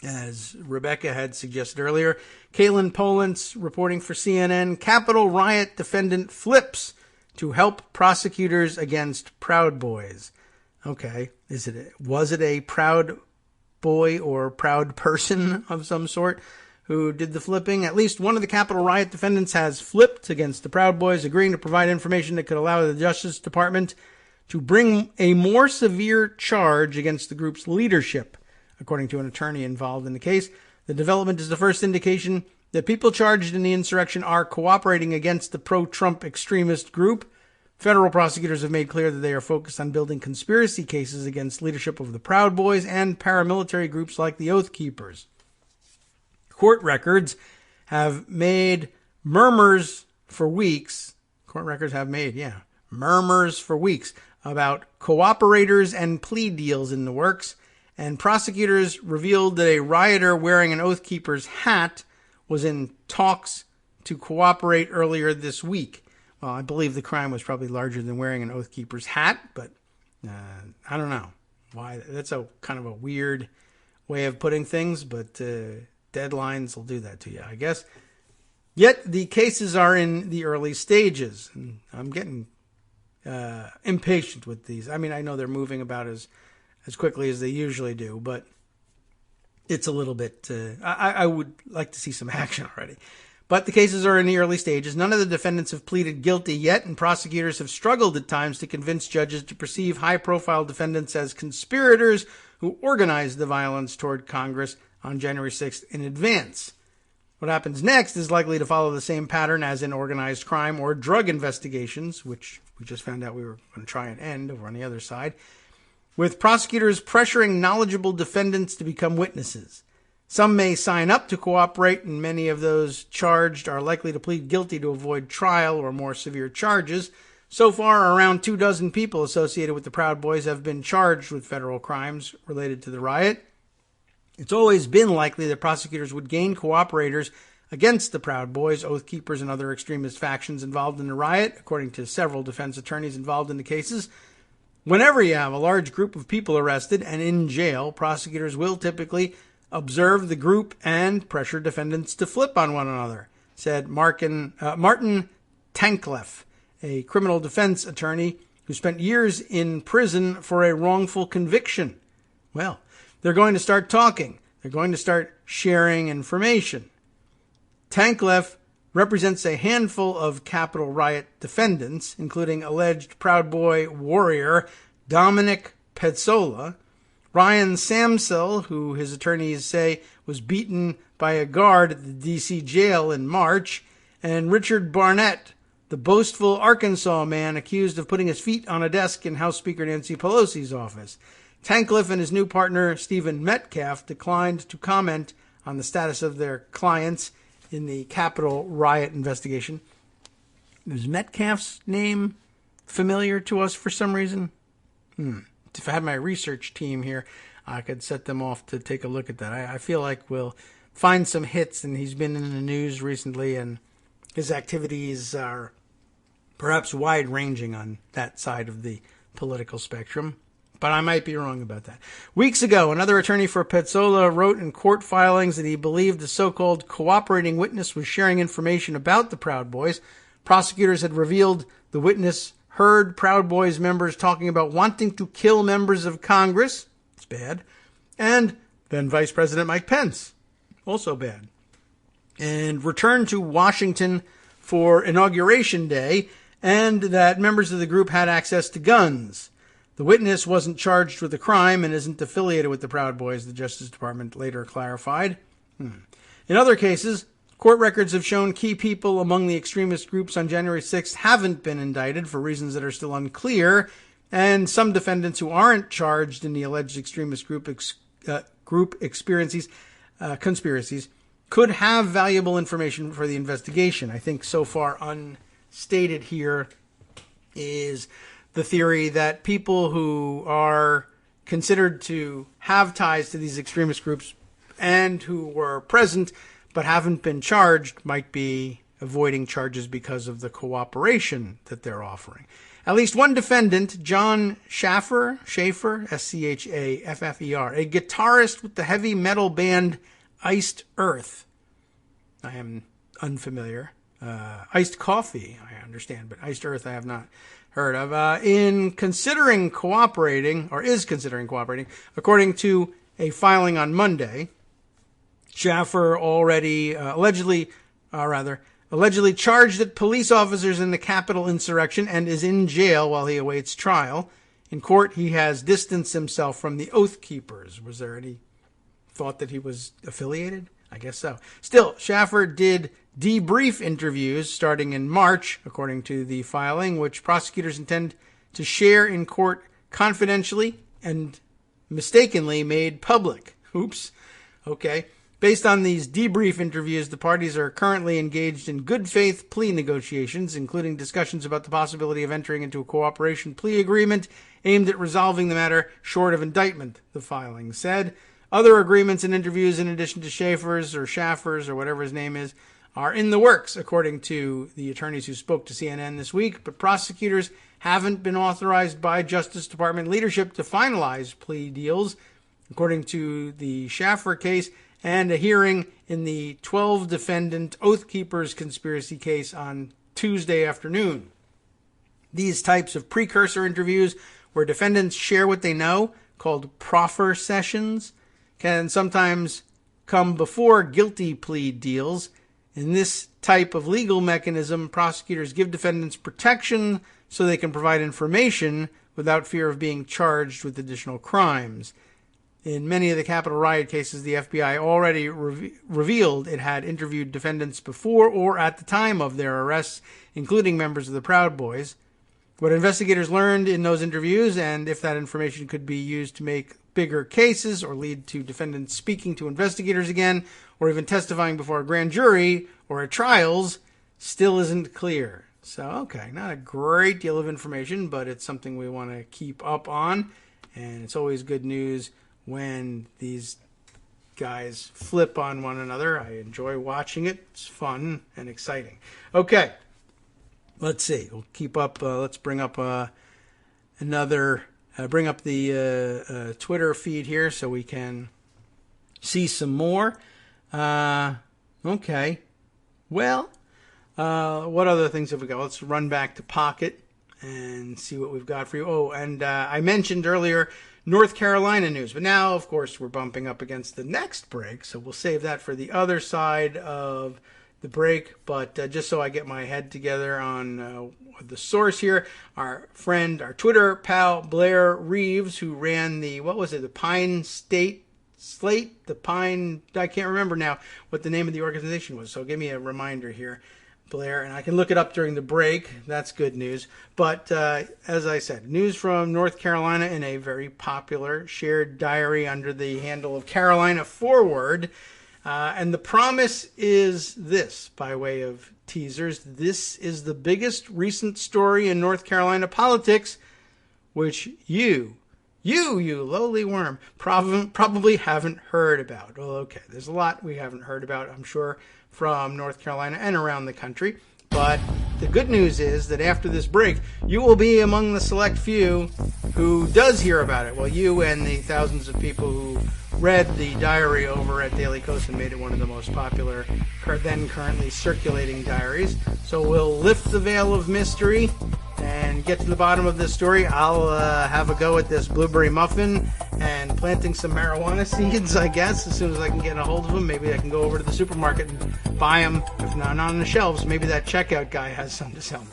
As Rebecca had suggested earlier, Kaylin Polance reporting for CNN, Capitol riot defendant flips to help prosecutors against Proud Boys. Okay, was it a Proud Boy or Proud person of some sort who did the flipping? At least one of the Capitol riot defendants has flipped against the Proud Boys, agreeing to provide information that could allow the Justice Department to bring a more severe charge against the group's leadership. According to an attorney involved in the case, the development is the first indication that people charged in the insurrection are cooperating against the pro-Trump extremist group. Federal prosecutors have made clear that they are focused on building conspiracy cases against leadership of the Proud Boys and paramilitary groups like the Oath Keepers. Court records have made murmurs for weeks. Murmurs for weeks about cooperators and plea deals in the works. And prosecutors revealed that a rioter wearing an Oath Keeper's hat was in talks to cooperate earlier this week. Well, I believe the crime was probably larger than wearing an Oath Keeper's hat, but I don't know why. That's a kind of a weird way of putting things, but deadlines will do that to you, I guess. Yet the cases are in the early stages, and I'm getting impatient with these. I mean, I know they're moving about as quickly as they usually do, but it's a little bit, I would like to see some action already. But the cases are in the early stages. None of the defendants have pleaded guilty yet, and prosecutors have struggled at times to convince judges to perceive high-profile defendants as conspirators who organized the violence toward Congress on January 6th in advance. What happens next is likely to follow the same pattern as in organized crime or drug investigations, which we just found out we were going to try and end over on the other side, with prosecutors pressuring knowledgeable defendants to become witnesses. Some may sign up to cooperate, and many of those charged are likely to plead guilty to avoid trial or more severe charges. So far, around 24 people associated with the Proud Boys have been charged with federal crimes related to the riot. It's always been likely that prosecutors would gain cooperators against the Proud Boys, Oath Keepers, and other extremist factions involved in the riot, according to several defense attorneys involved in the cases. Whenever you have a large group of people arrested and in jail, prosecutors will typically observe the group and pressure defendants to flip on one another, said Martin Tankleff, a criminal defense attorney who spent years in prison for a wrongful conviction. Well, they're going to start talking. They're going to start sharing information. Tankleff represents a handful of Capitol riot defendants, including alleged Proud Boy warrior Dominic Pezzola, Ryan Samsel, who his attorneys say was beaten by a guard at the D.C. jail in March, and Richard Barnett, the boastful Arkansas man accused of putting his feet on a desk in House Speaker Nancy Pelosi's office. Tankleff and his new partner, Stephen Metcalf, declined to comment on the status of their clients in the Capitol riot investigation. Is Metcalf's name familiar to us for some reason? If I had my research team here, I could set them off to take a look at that. I feel like we'll find some hits, and he's been in the news recently, and his activities are perhaps wide-ranging on that side of the political spectrum. But I might be wrong about that. Weeks ago, another attorney for Pezzola wrote in court filings that he believed the so-called cooperating witness was sharing information about the Proud Boys. Prosecutors had revealed the witness heard Proud Boys members talking about wanting to kill members of Congress. It's bad. And then Vice President Mike Pence. Also bad. And returned to Washington for Inauguration Day, and that members of the group had access to guns. The witness wasn't charged with a crime and isn't affiliated with the Proud Boys, the Justice Department later clarified. In other cases, court records have shown key people among the extremist groups on January 6th haven't been indicted for reasons that are still unclear, and some defendants who aren't charged in the alleged extremist group conspiracies could have valuable information for the investigation. I think so far unstated here is the theory that people who are considered to have ties to these extremist groups and who were present but haven't been charged might be avoiding charges because of the cooperation that they're offering. At least one defendant, John Schaffer, S-C-H-A-F-F-E-R, a guitarist with the heavy metal band Iced Earth. I am unfamiliar. Iced Coffee, I understand, but Iced Earth I have not heard of. Is considering cooperating, according to a filing on Monday. Schaffer already allegedly charged at police officers in the Capitol insurrection and is in jail while he awaits trial. In court, he has distanced himself from the Oath Keepers. Was there any thought that he was affiliated? I guess so. Still, Schaffer did debrief interviews starting in March, according to the filing, which prosecutors intend to share in court confidentially and mistakenly made public. Oops. Okay. Based on these debrief interviews, the parties are currently engaged in good faith plea negotiations, including discussions about the possibility of entering into a cooperation plea agreement aimed at resolving the matter short of indictment, the filing said. Other agreements and interviews, in addition to Schaffer's or whatever his name is, are in the works, according to the attorneys who spoke to CNN this week, but prosecutors haven't been authorized by Justice Department leadership to finalize plea deals, according to the Schaffer case, and a hearing in the 12-defendant Oath Keepers conspiracy case on Tuesday afternoon. These types of precursor interviews, where defendants share what they know, called proffer sessions, can sometimes come before guilty plea deals. In this type of legal mechanism, prosecutors give defendants protection so they can provide information without fear of being charged with additional crimes. In many of the Capitol riot cases, the FBI already revealed it had interviewed defendants before or at the time of their arrests, including members of the Proud Boys. What investigators learned in those interviews, and if that information could be used to make bigger cases or lead to defendants speaking to investigators again, or even testifying before a grand jury or at trials, still isn't clear. So, okay, not a great deal of information, but it's something we want to keep up on. And it's always good news when these guys flip on one another. I enjoy watching it. It's fun and exciting. Okay, let's see. We'll keep up. Let's bring up bring up the Twitter feed here so we can see some more. Okay. Well, what other things have we got? Let's run back to Pocket and see what we've got for you. Oh, and I mentioned earlier North Carolina news, but now, of course, we're bumping up against the next break, so we'll save that for the other side of the break. But just so I get my head together on the source here, our friend, our Twitter pal, Blair Reeves, who ran the Pine Slate, I can't remember now what the name of the organization was, so give me a reminder here. Blair, and I can look it up during the break. That's good news. But as I said, news from North Carolina in a very popular shared diary under the handle of Carolina Forward. And the promise is this, by way of teasers. This is the biggest recent story in North Carolina politics, which you lowly worm, probably haven't heard about. Well, okay, there's a lot we haven't heard about, I'm sure, from North Carolina and around the country. But the good news is that after this break, you will be among the select few who does hear about it. Well, you and the thousands of people who read the diary over at Daily Kos and made it one of the most popular, then currently circulating diaries. So we'll lift the veil of mystery and get to the bottom of this story. I'll have a go at this blueberry muffin and planting some marijuana seeds, I guess, as soon as I can get a hold of them. Maybe I can go over to the supermarket and buy them. If not on the shelves, maybe that checkout guy has some to sell me.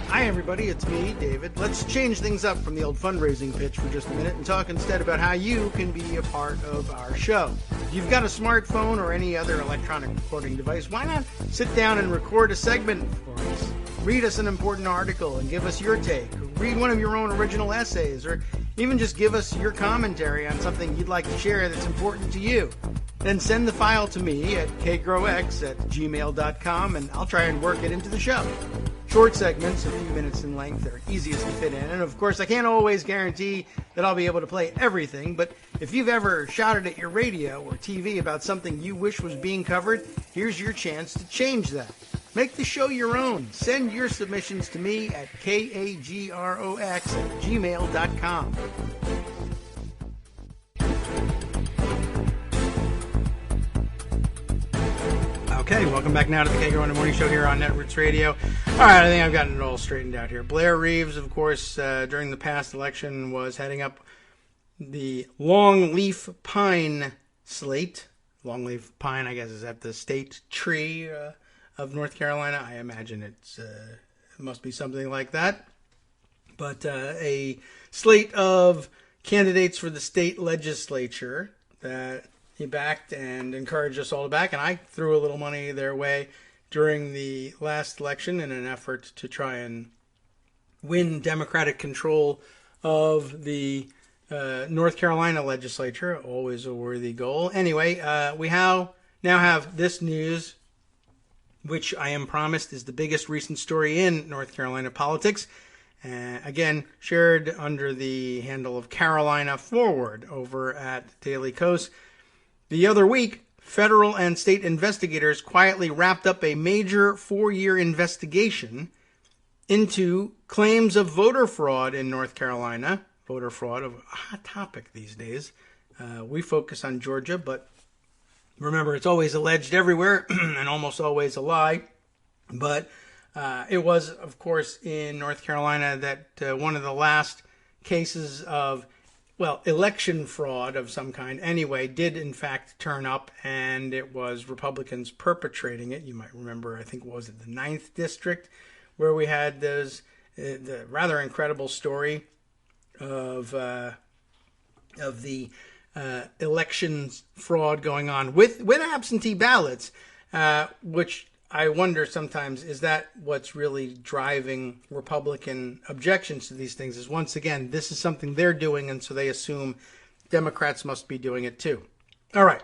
Hi, everybody. It's me, David. Let's change things up from the old fundraising pitch for just a minute and talk instead about how you can be a part of our show. If you've got a smartphone or any other electronic recording device, why not sit down and record a segment for us? Read us an important article and give us your take. Or read one of your own original essays, or even just give us your commentary on something you'd like to share that's important to you. Then send the file to me at kagrox@gmail.com, and I'll try and work it into the show. Short segments, a few minutes in length, are easiest to fit in. And of course, I can't always guarantee that I'll be able to play everything, but if you've ever shouted at your radio or TV about something you wish was being covered, here's your chance to change that. Make the show your own. Send your submissions to me at kagrox@gmail.com. Okay, welcome back now to the Kagro in the Morning Show here on Netroots Radio. All right, I think I've gotten it all straightened out here. Blair Reeves, of course, during the past election was heading up the longleaf pine slate. Longleaf pine, I guess, is at the state tree of North Carolina. I imagine it must be something like that. But a slate of candidates for the state legislature that he backed and encouraged us all to back, and I threw a little money their way during the last election in an effort to try and win Democratic control of the North Carolina legislature. Always a worthy goal. Anyway, we now have this news, which I am promised is the biggest recent story in North Carolina politics. Again, shared under the handle of Carolina Forward over at Daily Kos. The other week, federal and state investigators quietly wrapped up a major 4-year investigation into claims of voter fraud in North Carolina. Voter fraud, a hot topic these days. We focus on Georgia, but remember, it's always alleged everywhere and almost always a lie. But it was, of course, in North Carolina that one of the last cases of election fraud of some kind anyway did in fact turn up, and it was Republicans perpetrating it. You might remember, I think, was it the 9th District, where we had the rather incredible story of the elections fraud going on with absentee ballots, which I wonder sometimes, is that what's really driving Republican objections to these things? Is once again, this is something they're doing, and so they assume Democrats must be doing it too. All right.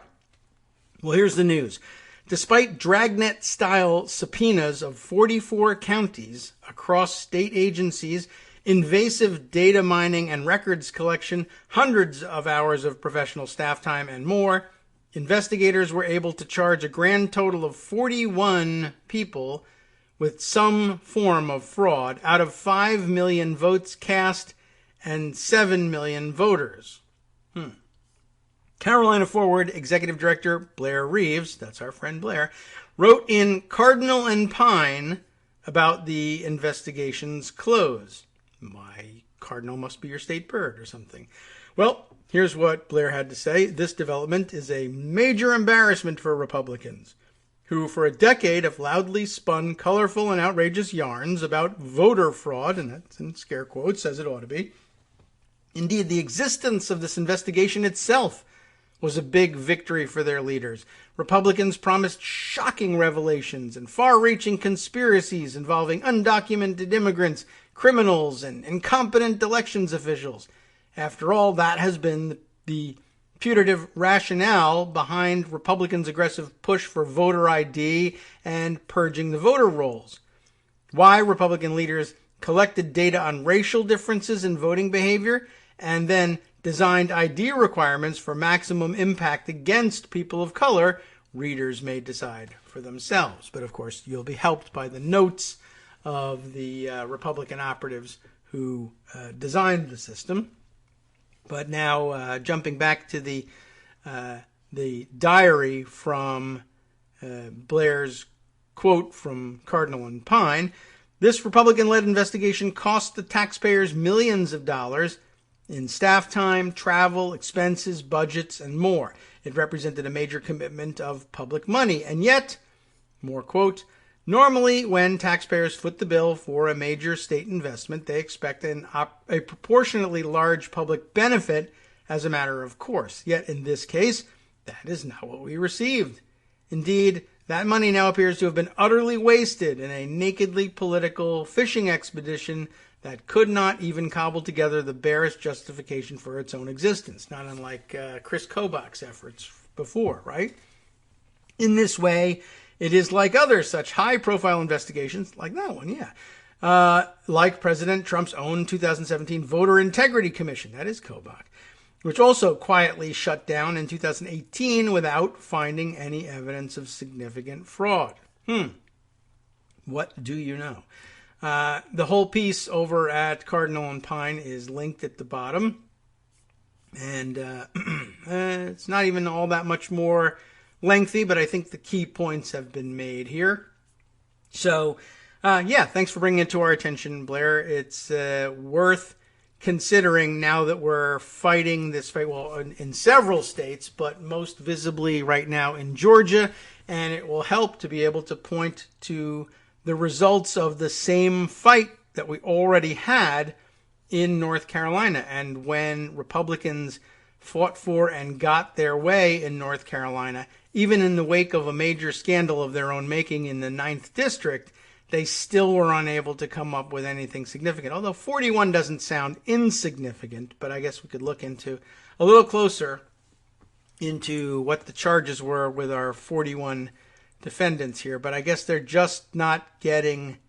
Well, here's the news. Despite dragnet-style subpoenas of 44 counties across state agencies, invasive data mining and records collection, hundreds of hours of professional staff time, and more, investigators were able to charge a grand total of 41 people with some form of fraud out of 5 million votes cast and 7 million voters. Carolina Forward Executive Director Blair Reeves, that's our friend Blair, wrote in Cardinal and Pine about the investigation's close. My cardinal must be your state bird or something. Well, here's what Blair had to say. This development is a major embarrassment for Republicans, who for a decade have loudly spun colorful and outrageous yarns about voter fraud, and that's in scare quotes, as it ought to be. Indeed, the existence of this investigation itself was a big victory for their leaders. Republicans promised shocking revelations and far-reaching conspiracies involving undocumented immigrants, criminals, and incompetent elections officials. After all, that has been the putative rationale behind Republicans' aggressive push for voter ID and purging the voter rolls. Why Republican leaders collected data on racial differences in voting behavior and then designed ID requirements for maximum impact against people of color, readers may decide for themselves. But of course, you'll be helped by the notes of the Republican operatives who designed the system. But now, jumping back to the diary from Blair's quote from Cardinal and Pine, this Republican-led investigation cost the taxpayers millions of dollars in staff time, travel, expenses, budgets, and more. It represented a major commitment of public money. And yet, more quote, normally when taxpayers foot the bill for a major state investment, they expect a proportionately large public benefit as a matter of course. Yet in this case, that is not what we received. Indeed, that money now appears to have been utterly wasted in a nakedly political fishing expedition that could not even cobble together the barest justification for its own existence, not unlike Chris Kobach's efforts before, right? In this way, it is like other such high-profile investigations, like that one, like President Trump's own 2017 Voter Integrity Commission, that is Kobach, which also quietly shut down in 2018 without finding any evidence of significant fraud. What do you know? The whole piece over at Cardinal and Pine is linked at the bottom. And it's not even all that much more lengthy, but I think the key points have been made here. So, thanks for bringing it to our attention, Blair. It's worth considering now that we're fighting this fight, well, in several states, but most visibly right now in Georgia, and it will help to be able to point to the results of the same fight that we already had in North Carolina. And when Republicans fought for and got their way in North Carolina, even in the wake of a major scandal of their own making in the 9th District, they still were unable to come up with anything significant. Although 41 doesn't sound insignificant, but I guess we could look into a little closer into what the charges were with our 41 defendants here. But I guess they're just not getting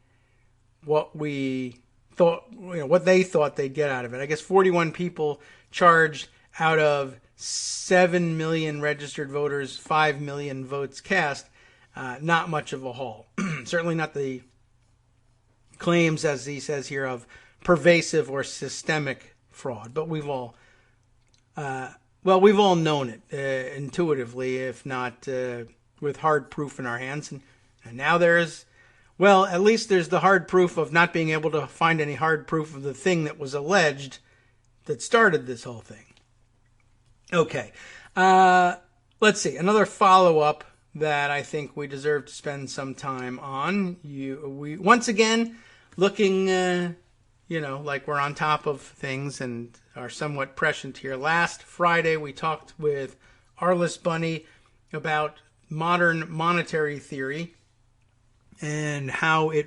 what we thought, what they thought they'd get out of it. I guess 41 people charged out of 7 million registered voters, 5 million votes cast. Not much of a haul. Certainly not the claims, as he says here, of pervasive or systemic fraud. But we've all known it intuitively, if not with hard proof in our hands. And now at least there's the hard proof of not being able to find any hard proof of the thing that was alleged that started this whole thing. Okay. Let's see. Another follow-up that I think we deserve to spend some time on. We once again looking, like we're on top of things and are somewhat prescient here. Last Friday, we talked with Arliss Bunny about modern monetary theory and how it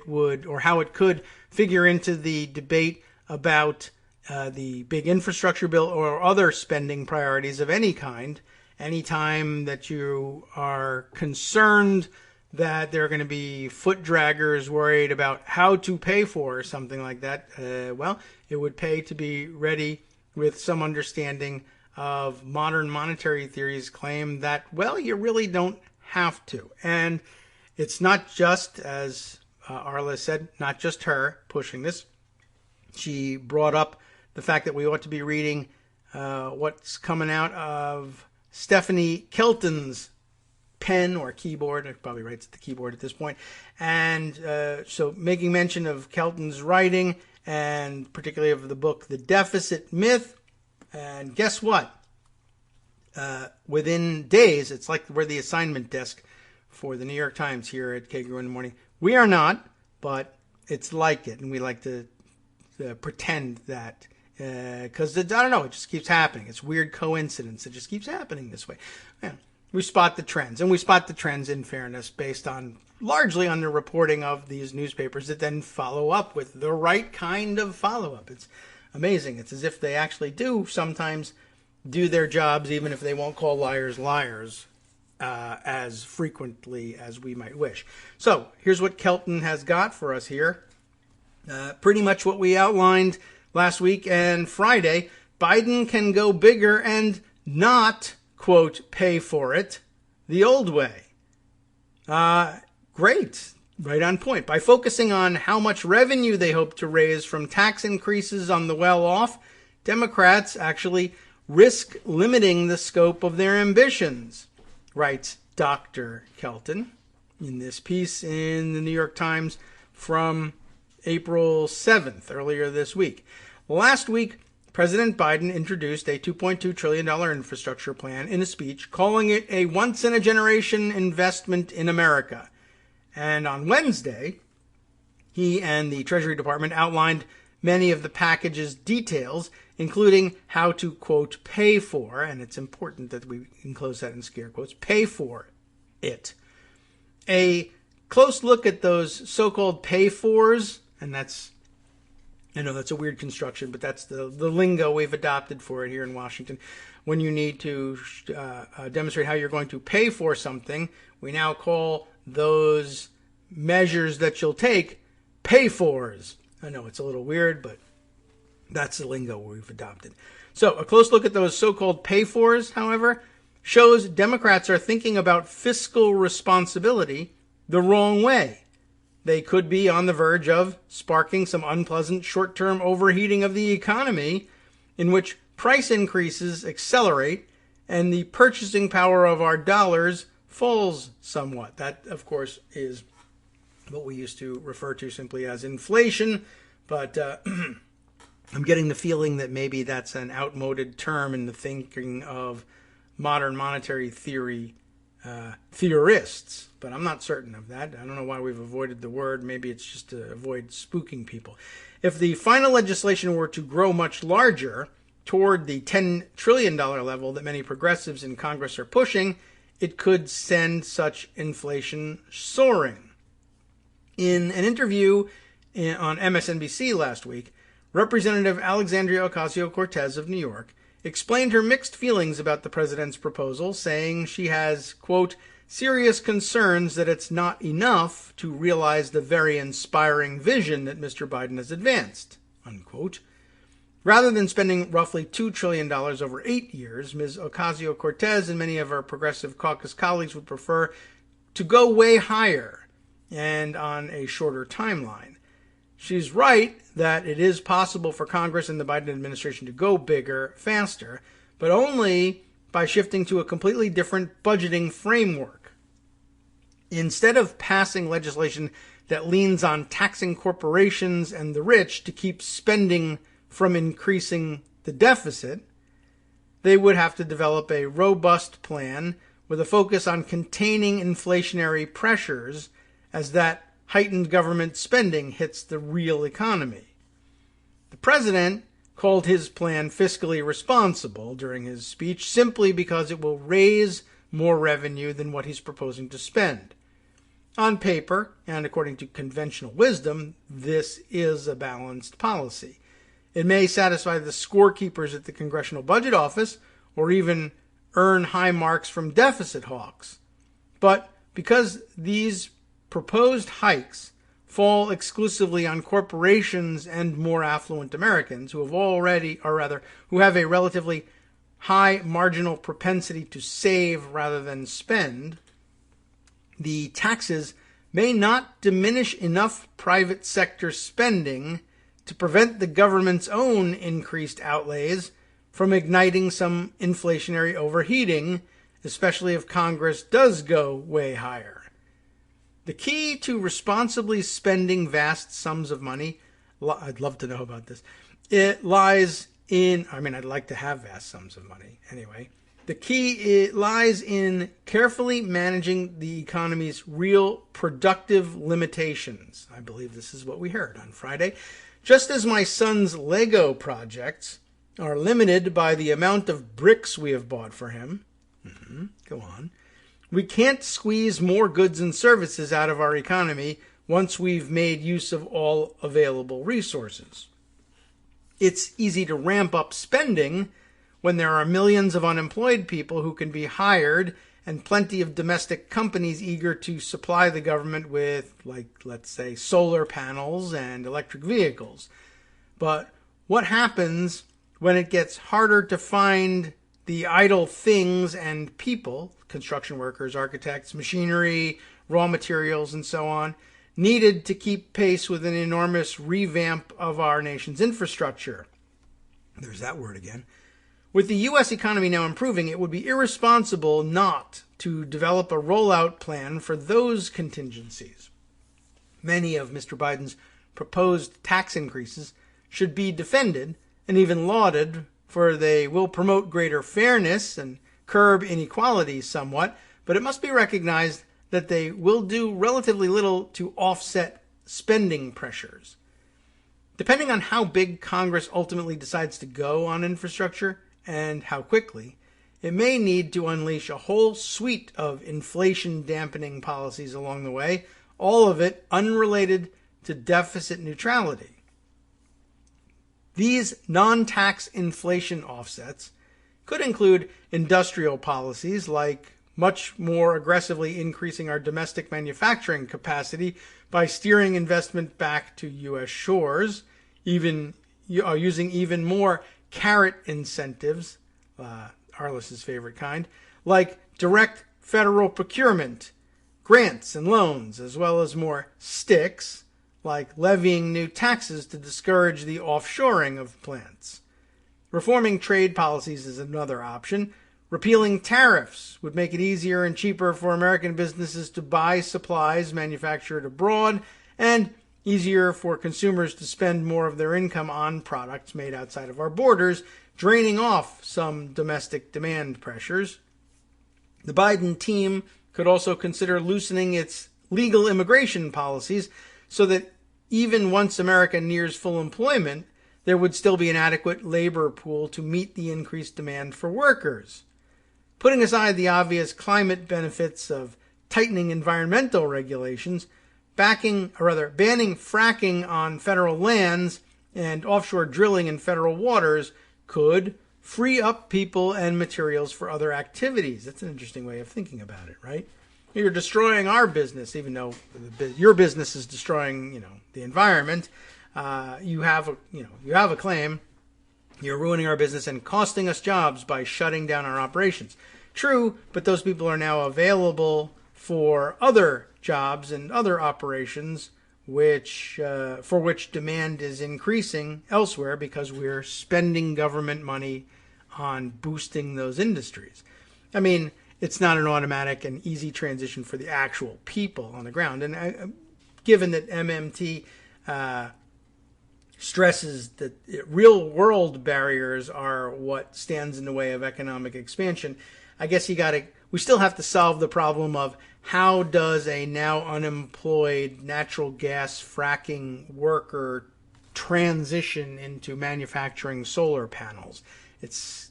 could figure into the debate about the big infrastructure bill or other spending priorities of any kind. Anytime that you are concerned that there are going to be foot draggers worried about how to pay for something like that, it would pay to be ready with some understanding of modern monetary theory's claim that, you really don't have to. And it's not just, as Arla said, not just her pushing this. She brought up the fact that we ought to be reading what's coming out of Stephanie Kelton's pen or keyboard. It probably writes at the keyboard at this point. And so making mention of Kelton's writing and particularly of the book, The Deficit Myth. And guess what? Within days, it's like we're the assignment desk for the New York Times here at Kagro in the morning. We are not, but it's like it. And we like to pretend that Because, I don't know, it just keeps happening. It's weird coincidence. It just keeps happening this way. Yeah. We spot the trends, and we spot the trends, in fairness, based on largely on the reporting of these newspapers that then follow up with the right kind of follow-up. It's amazing. It's as if they actually do sometimes do their jobs, even if they won't call liars liars as frequently as we might wish. So here's what Kelton has got for us here. Pretty much what we outlined last week and Friday. Biden can go bigger and not, quote, pay for it the old way. Great. Right on point. By focusing on how much revenue they hope to raise from tax increases on the well-off, Democrats actually risk limiting the scope of their ambitions, writes Dr. Kelton in this piece in the New York Times from April 7th, earlier this week. Last week, President Biden introduced a $2.2 trillion infrastructure plan in a speech, calling it a once-in-a-generation investment in America. And on Wednesday, he and the Treasury Department outlined many of the package's details, including how to, quote, pay for, and it's important that we enclose that in scare quotes, pay for it. A close look at those so-called pay-fors, and that's, I know that's a weird construction, but that's the lingo we've adopted for it here in Washington. When you need to demonstrate how you're going to pay for something, we now call those measures that you'll take pay-fors. I know it's a little weird, but that's the lingo we've adopted. So a close look at those so-called pay-fors, however, shows Democrats are thinking about fiscal responsibility the wrong way. They could be on the verge of sparking some unpleasant short-term overheating of the economy in which price increases accelerate and the purchasing power of our dollars falls somewhat. That, of course, is what we used to refer to simply as inflation, but I'm getting the feeling that maybe that's an outmoded term in the thinking of modern monetary theory theorists, but I'm not certain of that. I don't know why we've avoided the word. Maybe it's just to avoid spooking people. If the final legislation were to grow much larger toward the $10 trillion level that many progressives in Congress are pushing, it could send such inflation soaring. In an interview on MSNBC last week, Representative Alexandria Ocasio-Cortez of New York explained her mixed feelings about the president's proposal, saying she has, quote, serious concerns that it's not enough to realize the very inspiring vision that Mr. Biden has advanced, unquote. Rather than spending roughly $2 trillion over 8 years, Ms. Ocasio-Cortez and many of her progressive caucus colleagues would prefer to go way higher and on a shorter timeline. She's right that it is possible for Congress and the Biden administration to go bigger, faster, but only by shifting to a completely different budgeting framework. Instead of passing legislation that leans on taxing corporations and the rich to keep spending from increasing the deficit, they would have to develop a robust plan with a focus on containing inflationary pressures as that heightened government spending hits the real economy. The president called his plan fiscally responsible during his speech simply because it will raise more revenue than what he's proposing to spend. On paper, and according to conventional wisdom, this is a balanced policy. It may satisfy the scorekeepers at the Congressional Budget Office or even earn high marks from deficit hawks. But because these proposed hikes fall exclusively on corporations and more affluent Americans who have a relatively high marginal propensity to save rather than spend, the taxes may not diminish enough private sector spending to prevent the government's own increased outlays from igniting some inflationary overheating, especially if Congress does go way higher. The key to responsibly spending vast sums of money, I'd love to know about this, it lies in, I'd like to have vast sums of money anyway. The key lies in carefully managing the economy's real productive limitations. I believe this is what we heard on Friday. Just as my son's Lego projects are limited by the amount of bricks we have bought for him, go on, we can't squeeze more goods and services out of our economy once we've made use of all available resources. It's easy to ramp up spending when there are millions of unemployed people who can be hired and plenty of domestic companies eager to supply the government with, like, let's say, solar panels and electric vehicles. But what happens when it gets harder to find the idle things and people, construction workers, architects, machinery, raw materials, and so on, needed to keep pace with an enormous revamp of our nation's infrastructure? There's that word again. With the U.S. economy now improving, it would be irresponsible not to develop a rollout plan for those contingencies. Many of Mr. Biden's proposed tax increases should be defended and even lauded, for they will promote greater fairness and curb inequalities somewhat, but it must be recognized that they will do relatively little to offset spending pressures. Depending on how big Congress ultimately decides to go on infrastructure, and how quickly, it may need to unleash a whole suite of inflation-dampening policies along the way, all of it unrelated to deficit neutrality. These non-tax inflation offsets could include industrial policies like much more aggressively increasing our domestic manufacturing capacity by steering investment back to U.S. shores, even using even more carrot incentives, Arliss's favorite kind, like direct federal procurement, grants and loans, as well as more sticks, like levying new taxes to discourage the offshoring of plants. Reforming trade policies is another option. Repealing tariffs would make it easier and cheaper for American businesses to buy supplies manufactured abroad, and easier for consumers to spend more of their income on products made outside of our borders, draining off some domestic demand pressures. The Biden team could also consider loosening its legal immigration policies so that even once America nears full employment, there would still be an adequate labor pool to meet the increased demand for workers. Putting aside the obvious climate benefits of tightening environmental regulations, banning fracking on federal lands and offshore drilling in federal waters could free up people and materials for other activities. That's an interesting way of thinking about it, right? You're destroying our business, even though your business is destroying, the environment. You have a claim. You're ruining our business and costing us jobs by shutting down our operations. True, but those people are now available for other jobs and other operations, for which demand is increasing elsewhere because we're spending government money on boosting those industries. I mean, it's not an automatic and easy transition for the actual people on the ground. And given that MMT stresses that real-world barriers are what stands in the way of economic expansion, I guess we still have to solve the problem of how does a now unemployed natural gas fracking worker transition into manufacturing solar panels? It's,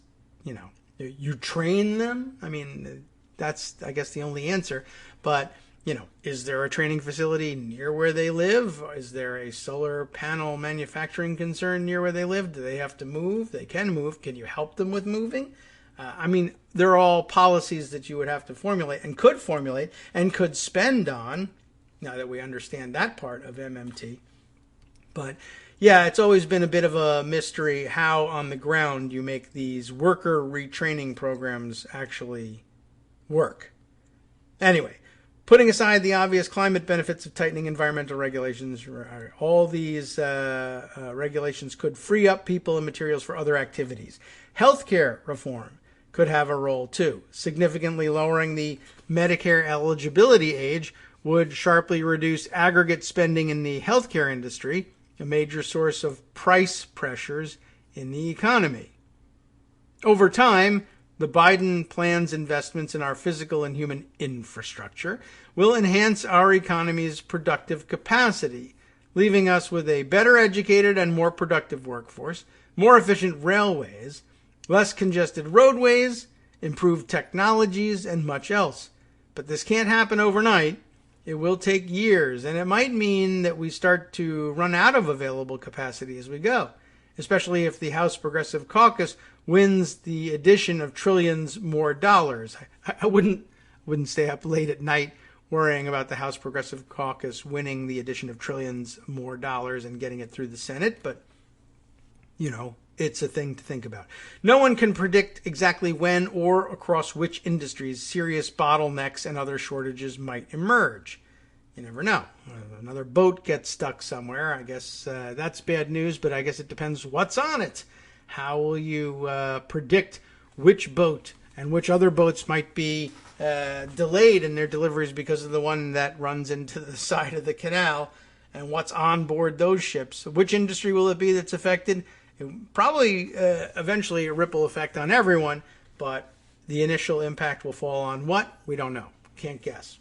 you train them. I mean, that's, I guess, the only answer. But, is there a training facility near where they live? Is there a solar panel manufacturing concern near where they live? Do they have to move? They can move. Can you help them with moving? They're all policies that you would have to formulate and could spend on, now that we understand that part of MMT. But yeah, it's always been a bit of a mystery how on the ground you make these worker retraining programs actually work. Anyway, putting aside the obvious climate benefits of tightening environmental regulations, all these regulations could free up people and materials for other activities. Healthcare reform could have a role too. Significantly lowering the Medicare eligibility age would sharply reduce aggregate spending in the healthcare industry, a major source of price pressures in the economy. Over time, The Biden plan's investments in our physical and human infrastructure will enhance our economy's productive capacity, leaving us with a better educated and more productive workforce, more efficient railways, less congested roadways, improved technologies, and much else. But this can't happen overnight. It will take years, and it might mean that we start to run out of available capacity as we go, especially if the House Progressive Caucus wins the addition of trillions more dollars. I wouldn't stay up late at night worrying about the House Progressive Caucus winning the addition of trillions more dollars and getting it through the Senate, but, you know, it's a thing to think about. No one can predict exactly when or across which industries serious bottlenecks and other shortages might emerge. You never know. Another boat gets stuck somewhere. I guess that's bad news, but I guess it depends what's on it. How will you predict which boat and which other boats might be delayed in their deliveries because of the one that runs into the side of the canal, and what's on board those ships? Which industry will it be that's affected? Probably eventually a ripple effect on everyone, but the initial impact will fall on what? We don't know. Can't guess.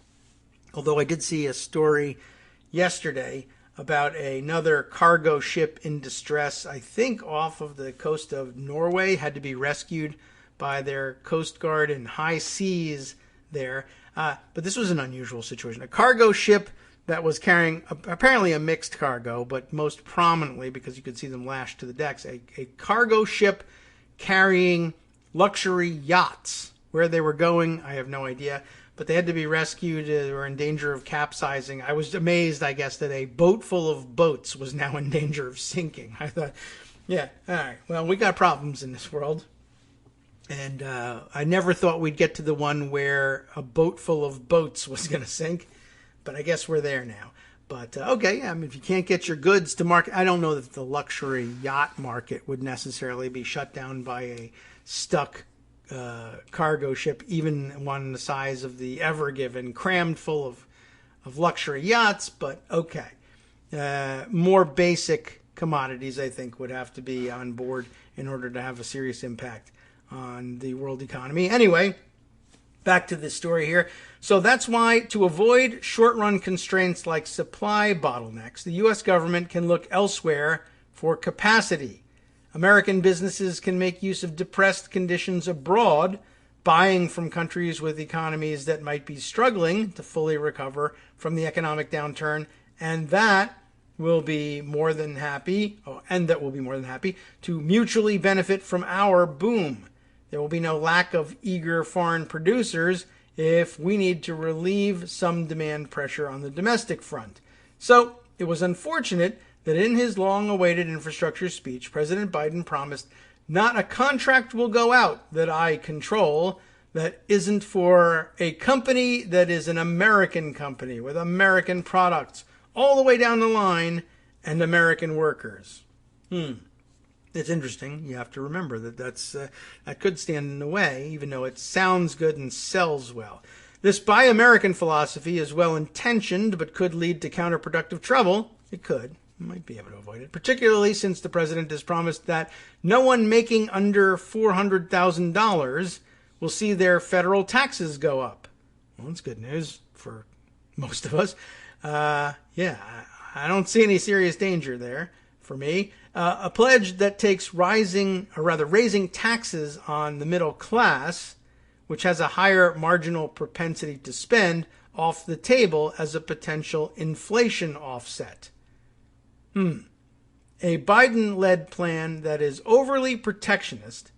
Although I did see a story yesterday about another cargo ship in distress, I think off of the coast of Norway, had to be rescued by their Coast Guard in high seas there. But this was an unusual situation. A cargo ship that was carrying apparently a mixed cargo, but most prominently, because you could see them lashed to the decks, a cargo ship carrying luxury yachts. Where they were going, I have no idea. But they had to be rescued. They were in danger of capsizing. I was amazed, I guess, that a boat full of boats was now in danger of sinking. I thought, yeah, all right, well, we got problems in this world. And I never thought we'd get to the one where a boat full of boats was going to sink. But I guess we're there now. But, okay, I mean, if you can't get your goods to market, I don't know that the luxury yacht market would necessarily be shut down by a stuck cargo ship, even one the size of the Ever Given, crammed full of luxury yachts. But, okay, more basic commodities, I think, would have to be on board in order to have a serious impact on the world economy. Anyway, back to this story here. So that's why, to avoid short-run constraints like supply bottlenecks, the U.S. government can look elsewhere for capacity. American businesses can make use of depressed conditions abroad, buying from countries with economies that might be struggling to fully recover from the economic downturn, and that will be more than happy, to mutually benefit from our boom. There will be no lack of eager foreign producers if we need to relieve some demand pressure on the domestic front. So it was unfortunate that in his long-awaited infrastructure speech, President Biden promised, "Not a contract will go out that I control that isn't for a company that is an American company with American products all the way down the line and American workers." It's interesting. You have to remember that that could stand in the way, even though it sounds good and sells well. This Buy American philosophy is well-intentioned, but could lead to counterproductive trouble. It could. You might be able to avoid it, particularly since the president has promised that no one making under $400,000 will see their federal taxes go up. Well, that's good news for most of us. I don't see any serious danger there for me. A pledge that takes raising taxes on the middle class, which has a higher marginal propensity to spend, off the table as a potential inflation offset. A Biden-led plan that is overly protectionist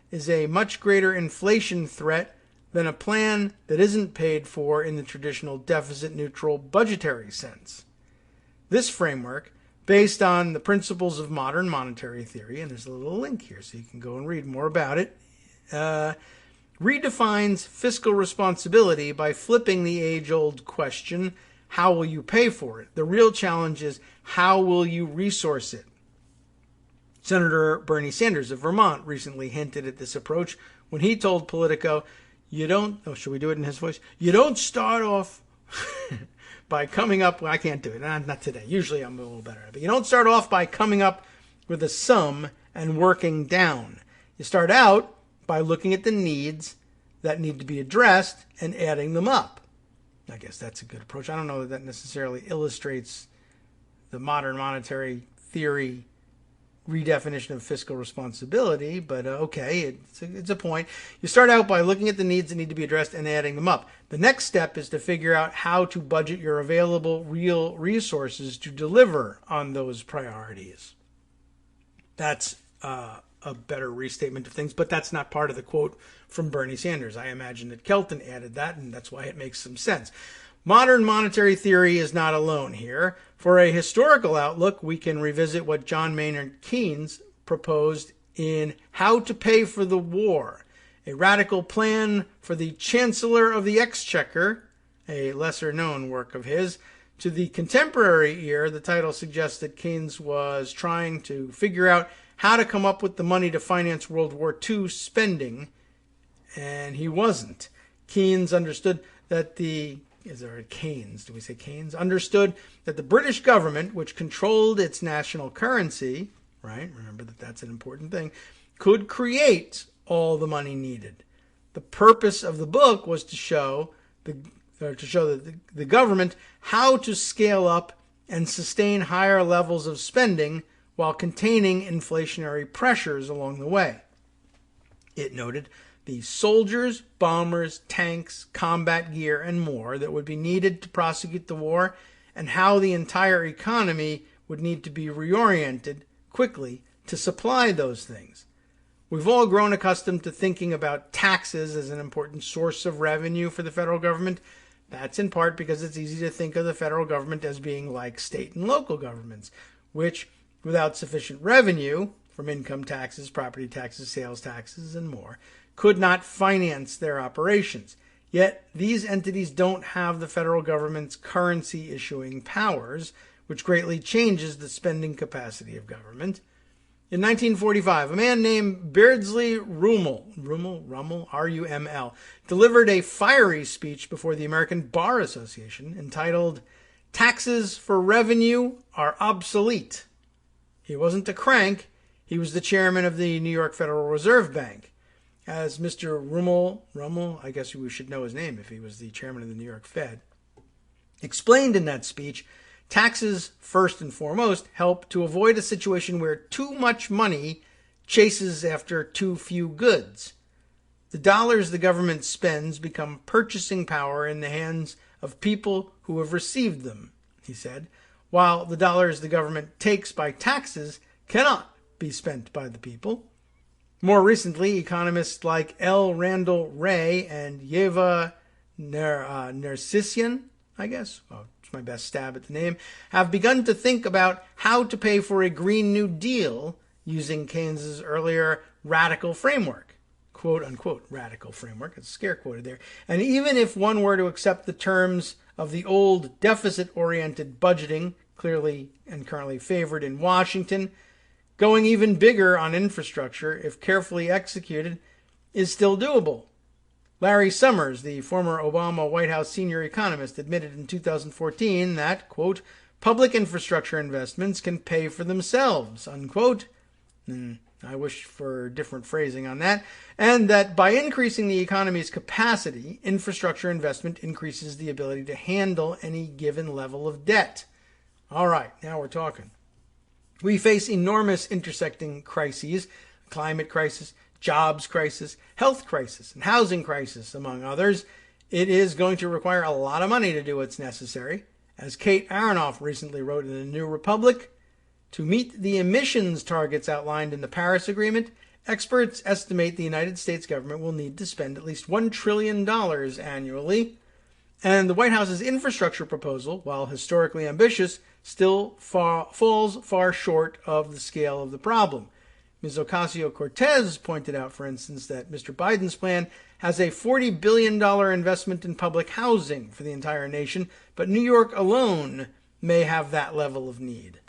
is a much greater inflation threat than a plan that isn't paid for in the traditional deficit-neutral budgetary sense. This framework, based on the principles of modern monetary theory, and there's a little link here so you can go and read more about it, redefines fiscal responsibility by flipping the age-old question, how will you pay for it? The real challenge is, how will you resource it? Senator Bernie Sanders of Vermont recently hinted at this approach when he told Politico, should we do it in his voice? You don't start off by coming up, I can't do it, not today. Usually I'm a little better at it. But you don't start off by coming up with a sum and working down. You start out by looking at the needs that need to be addressed and adding them up. I guess that's a good approach. I don't know that necessarily illustrates the modern monetary theory redefinition of fiscal responsibility, but okay, it's a point. You start out by looking at the needs that need to be addressed and adding them up. The next step is to figure out how to budget your available real resources to deliver on those priorities. That's a better restatement of things, but that's not part of the quote from Bernie Sanders. I imagine that Kelton added that, and that's why it makes some sense. Modern monetary theory is not alone here. For a historical outlook, we can revisit what John Maynard Keynes proposed in How to Pay for the War, a radical plan for the Chancellor of the Exchequer, a lesser-known work of his. To the contemporary ear, the title suggests that Keynes was trying to figure out how to come up with the money to finance World War II spending, and he wasn't. Keynes understood that understood that the British government, which controlled its national currency, right? Remember that that's an important thing, could create all the money needed. The purpose of the book was to show the government how to scale up and sustain higher levels of spending while containing inflationary pressures along the way. It noted the soldiers, bombers, tanks, combat gear, and more that would be needed to prosecute the war, and how the entire economy would need to be reoriented quickly to supply those things. We've all grown accustomed to thinking about taxes as an important source of revenue for the federal government. That's in part because it's easy to think of the federal government as being like state and local governments, which, without sufficient revenue from income taxes, property taxes, sales taxes, and more, could not finance their operations. Yet these entities don't have the federal government's currency issuing powers, which greatly changes the spending capacity of government. In 1945, a man named Beardsley Rummel, R-U-M-L, delivered a fiery speech before the American Bar Association entitled, "Taxes for Revenue Are Obsolete." He wasn't a crank. He was the chairman of the New York Federal Reserve Bank. As Mr. Rummel, I guess we should know his name if he was the chairman of the New York Fed, explained in that speech, taxes, first and foremost, help to avoid a situation where too much money chases after too few goods. The dollars the government spends become purchasing power in the hands of people who have received them, he said, while the dollars the government takes by taxes cannot be spent by the people. More recently, economists like L. Randall Wray and Yeva Nersessian, it's my best stab at the name, have begun to think about how to pay for a Green New Deal using Keynes's earlier radical framework, quote-unquote radical framework, it's scare quoted there. And even if one were to accept the terms of the old deficit-oriented budgeting, clearly and currently favored in Washington, going even bigger on infrastructure, if carefully executed, is still doable. Larry Summers, the former Obama White House senior economist, admitted in 2014 that, quote, public infrastructure investments can pay for themselves, unquote. I wish for different phrasing on that. And that by increasing the economy's capacity, infrastructure investment increases the ability to handle any given level of debt. All right, now we're talking. We face enormous intersecting crises, climate crisis, jobs crisis, health crisis, and housing crisis, among others. It is going to require a lot of money to do what's necessary. As Kate Aronoff recently wrote in the New Republic, to meet the emissions targets outlined in the Paris Agreement, experts estimate the United States government will need to spend at least $1 trillion annually. And the White House's infrastructure proposal, while historically ambitious, still falls far short of the scale of the problem. Ms. Ocasio-Cortez pointed out, for instance, that Mr. Biden's plan has a $40 billion investment in public housing for the entire nation, but New York alone may have that level of need.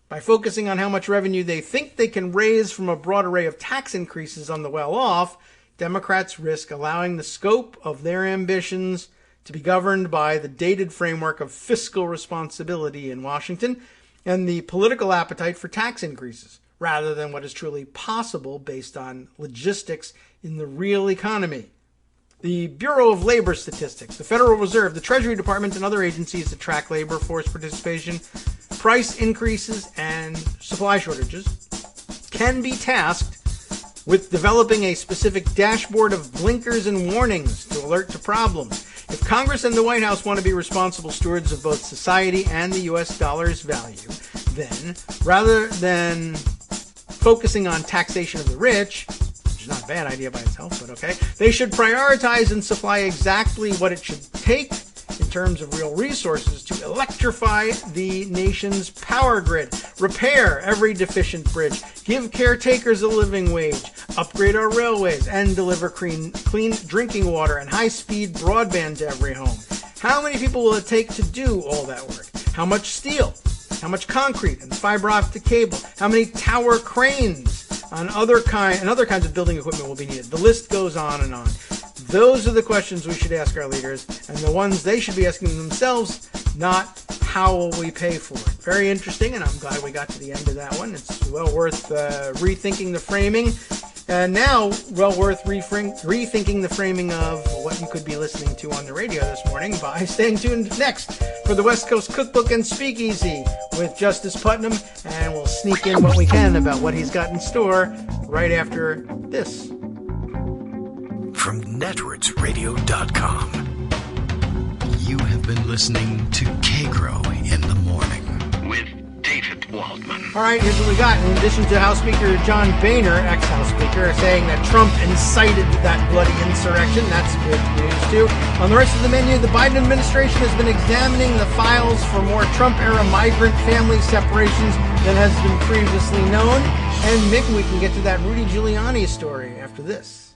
By focusing on how much revenue they think they can raise from a broad array of tax increases on the well-off, Democrats risk allowing the scope of their ambitions to be governed by the dated framework of fiscal responsibility in Washington and the political appetite for tax increases, rather than what is truly possible based on logistics in the real economy. The Bureau of Labor Statistics, the Federal Reserve, the Treasury Department, and other agencies that track labor force participation, price increases, and supply shortages can be tasked with developing a specific dashboard of blinkers and warnings to alert to problems. If Congress and the White House want to be responsible stewards of both society and the U.S. dollar's value, then, rather than focusing on taxation of the rich, which is not a bad idea by itself, but okay, they should prioritize and supply exactly what it should take in terms of real resources to electrify the nation's power grid, repair every deficient bridge, give caretakers a living wage, upgrade our railways, and deliver clean drinking water and high-speed broadband to every home. How many people will it take to do all that work? How much steel? How much concrete and fiber optic cable? How many tower cranes and other kinds of building equipment will be needed? The list goes on and on. Those are the questions we should ask our leaders, and the ones they should be asking themselves, not how will we pay for it. Very interesting, and I'm glad we got to the end of that one. It's well worth rethinking the framing. And now, well worth rethinking the framing of what you could be listening to on the radio this morning by staying tuned next for the West Coast Cookbook and Speakeasy with Justice Putnam, and we'll sneak in what we can about what he's got in store right after this. From networksradio.com, you have been listening to Kagro in the Morning with David Waldman. All right, here's what we got. In addition to House Speaker John Boehner, ex-House Speaker, saying that Trump incited that bloody insurrection, that's good news too. On the rest of the menu, the Biden administration has been examining the files for more Trump-era migrant family separations than has been previously known. And maybe we can get to that Rudy Giuliani story after this.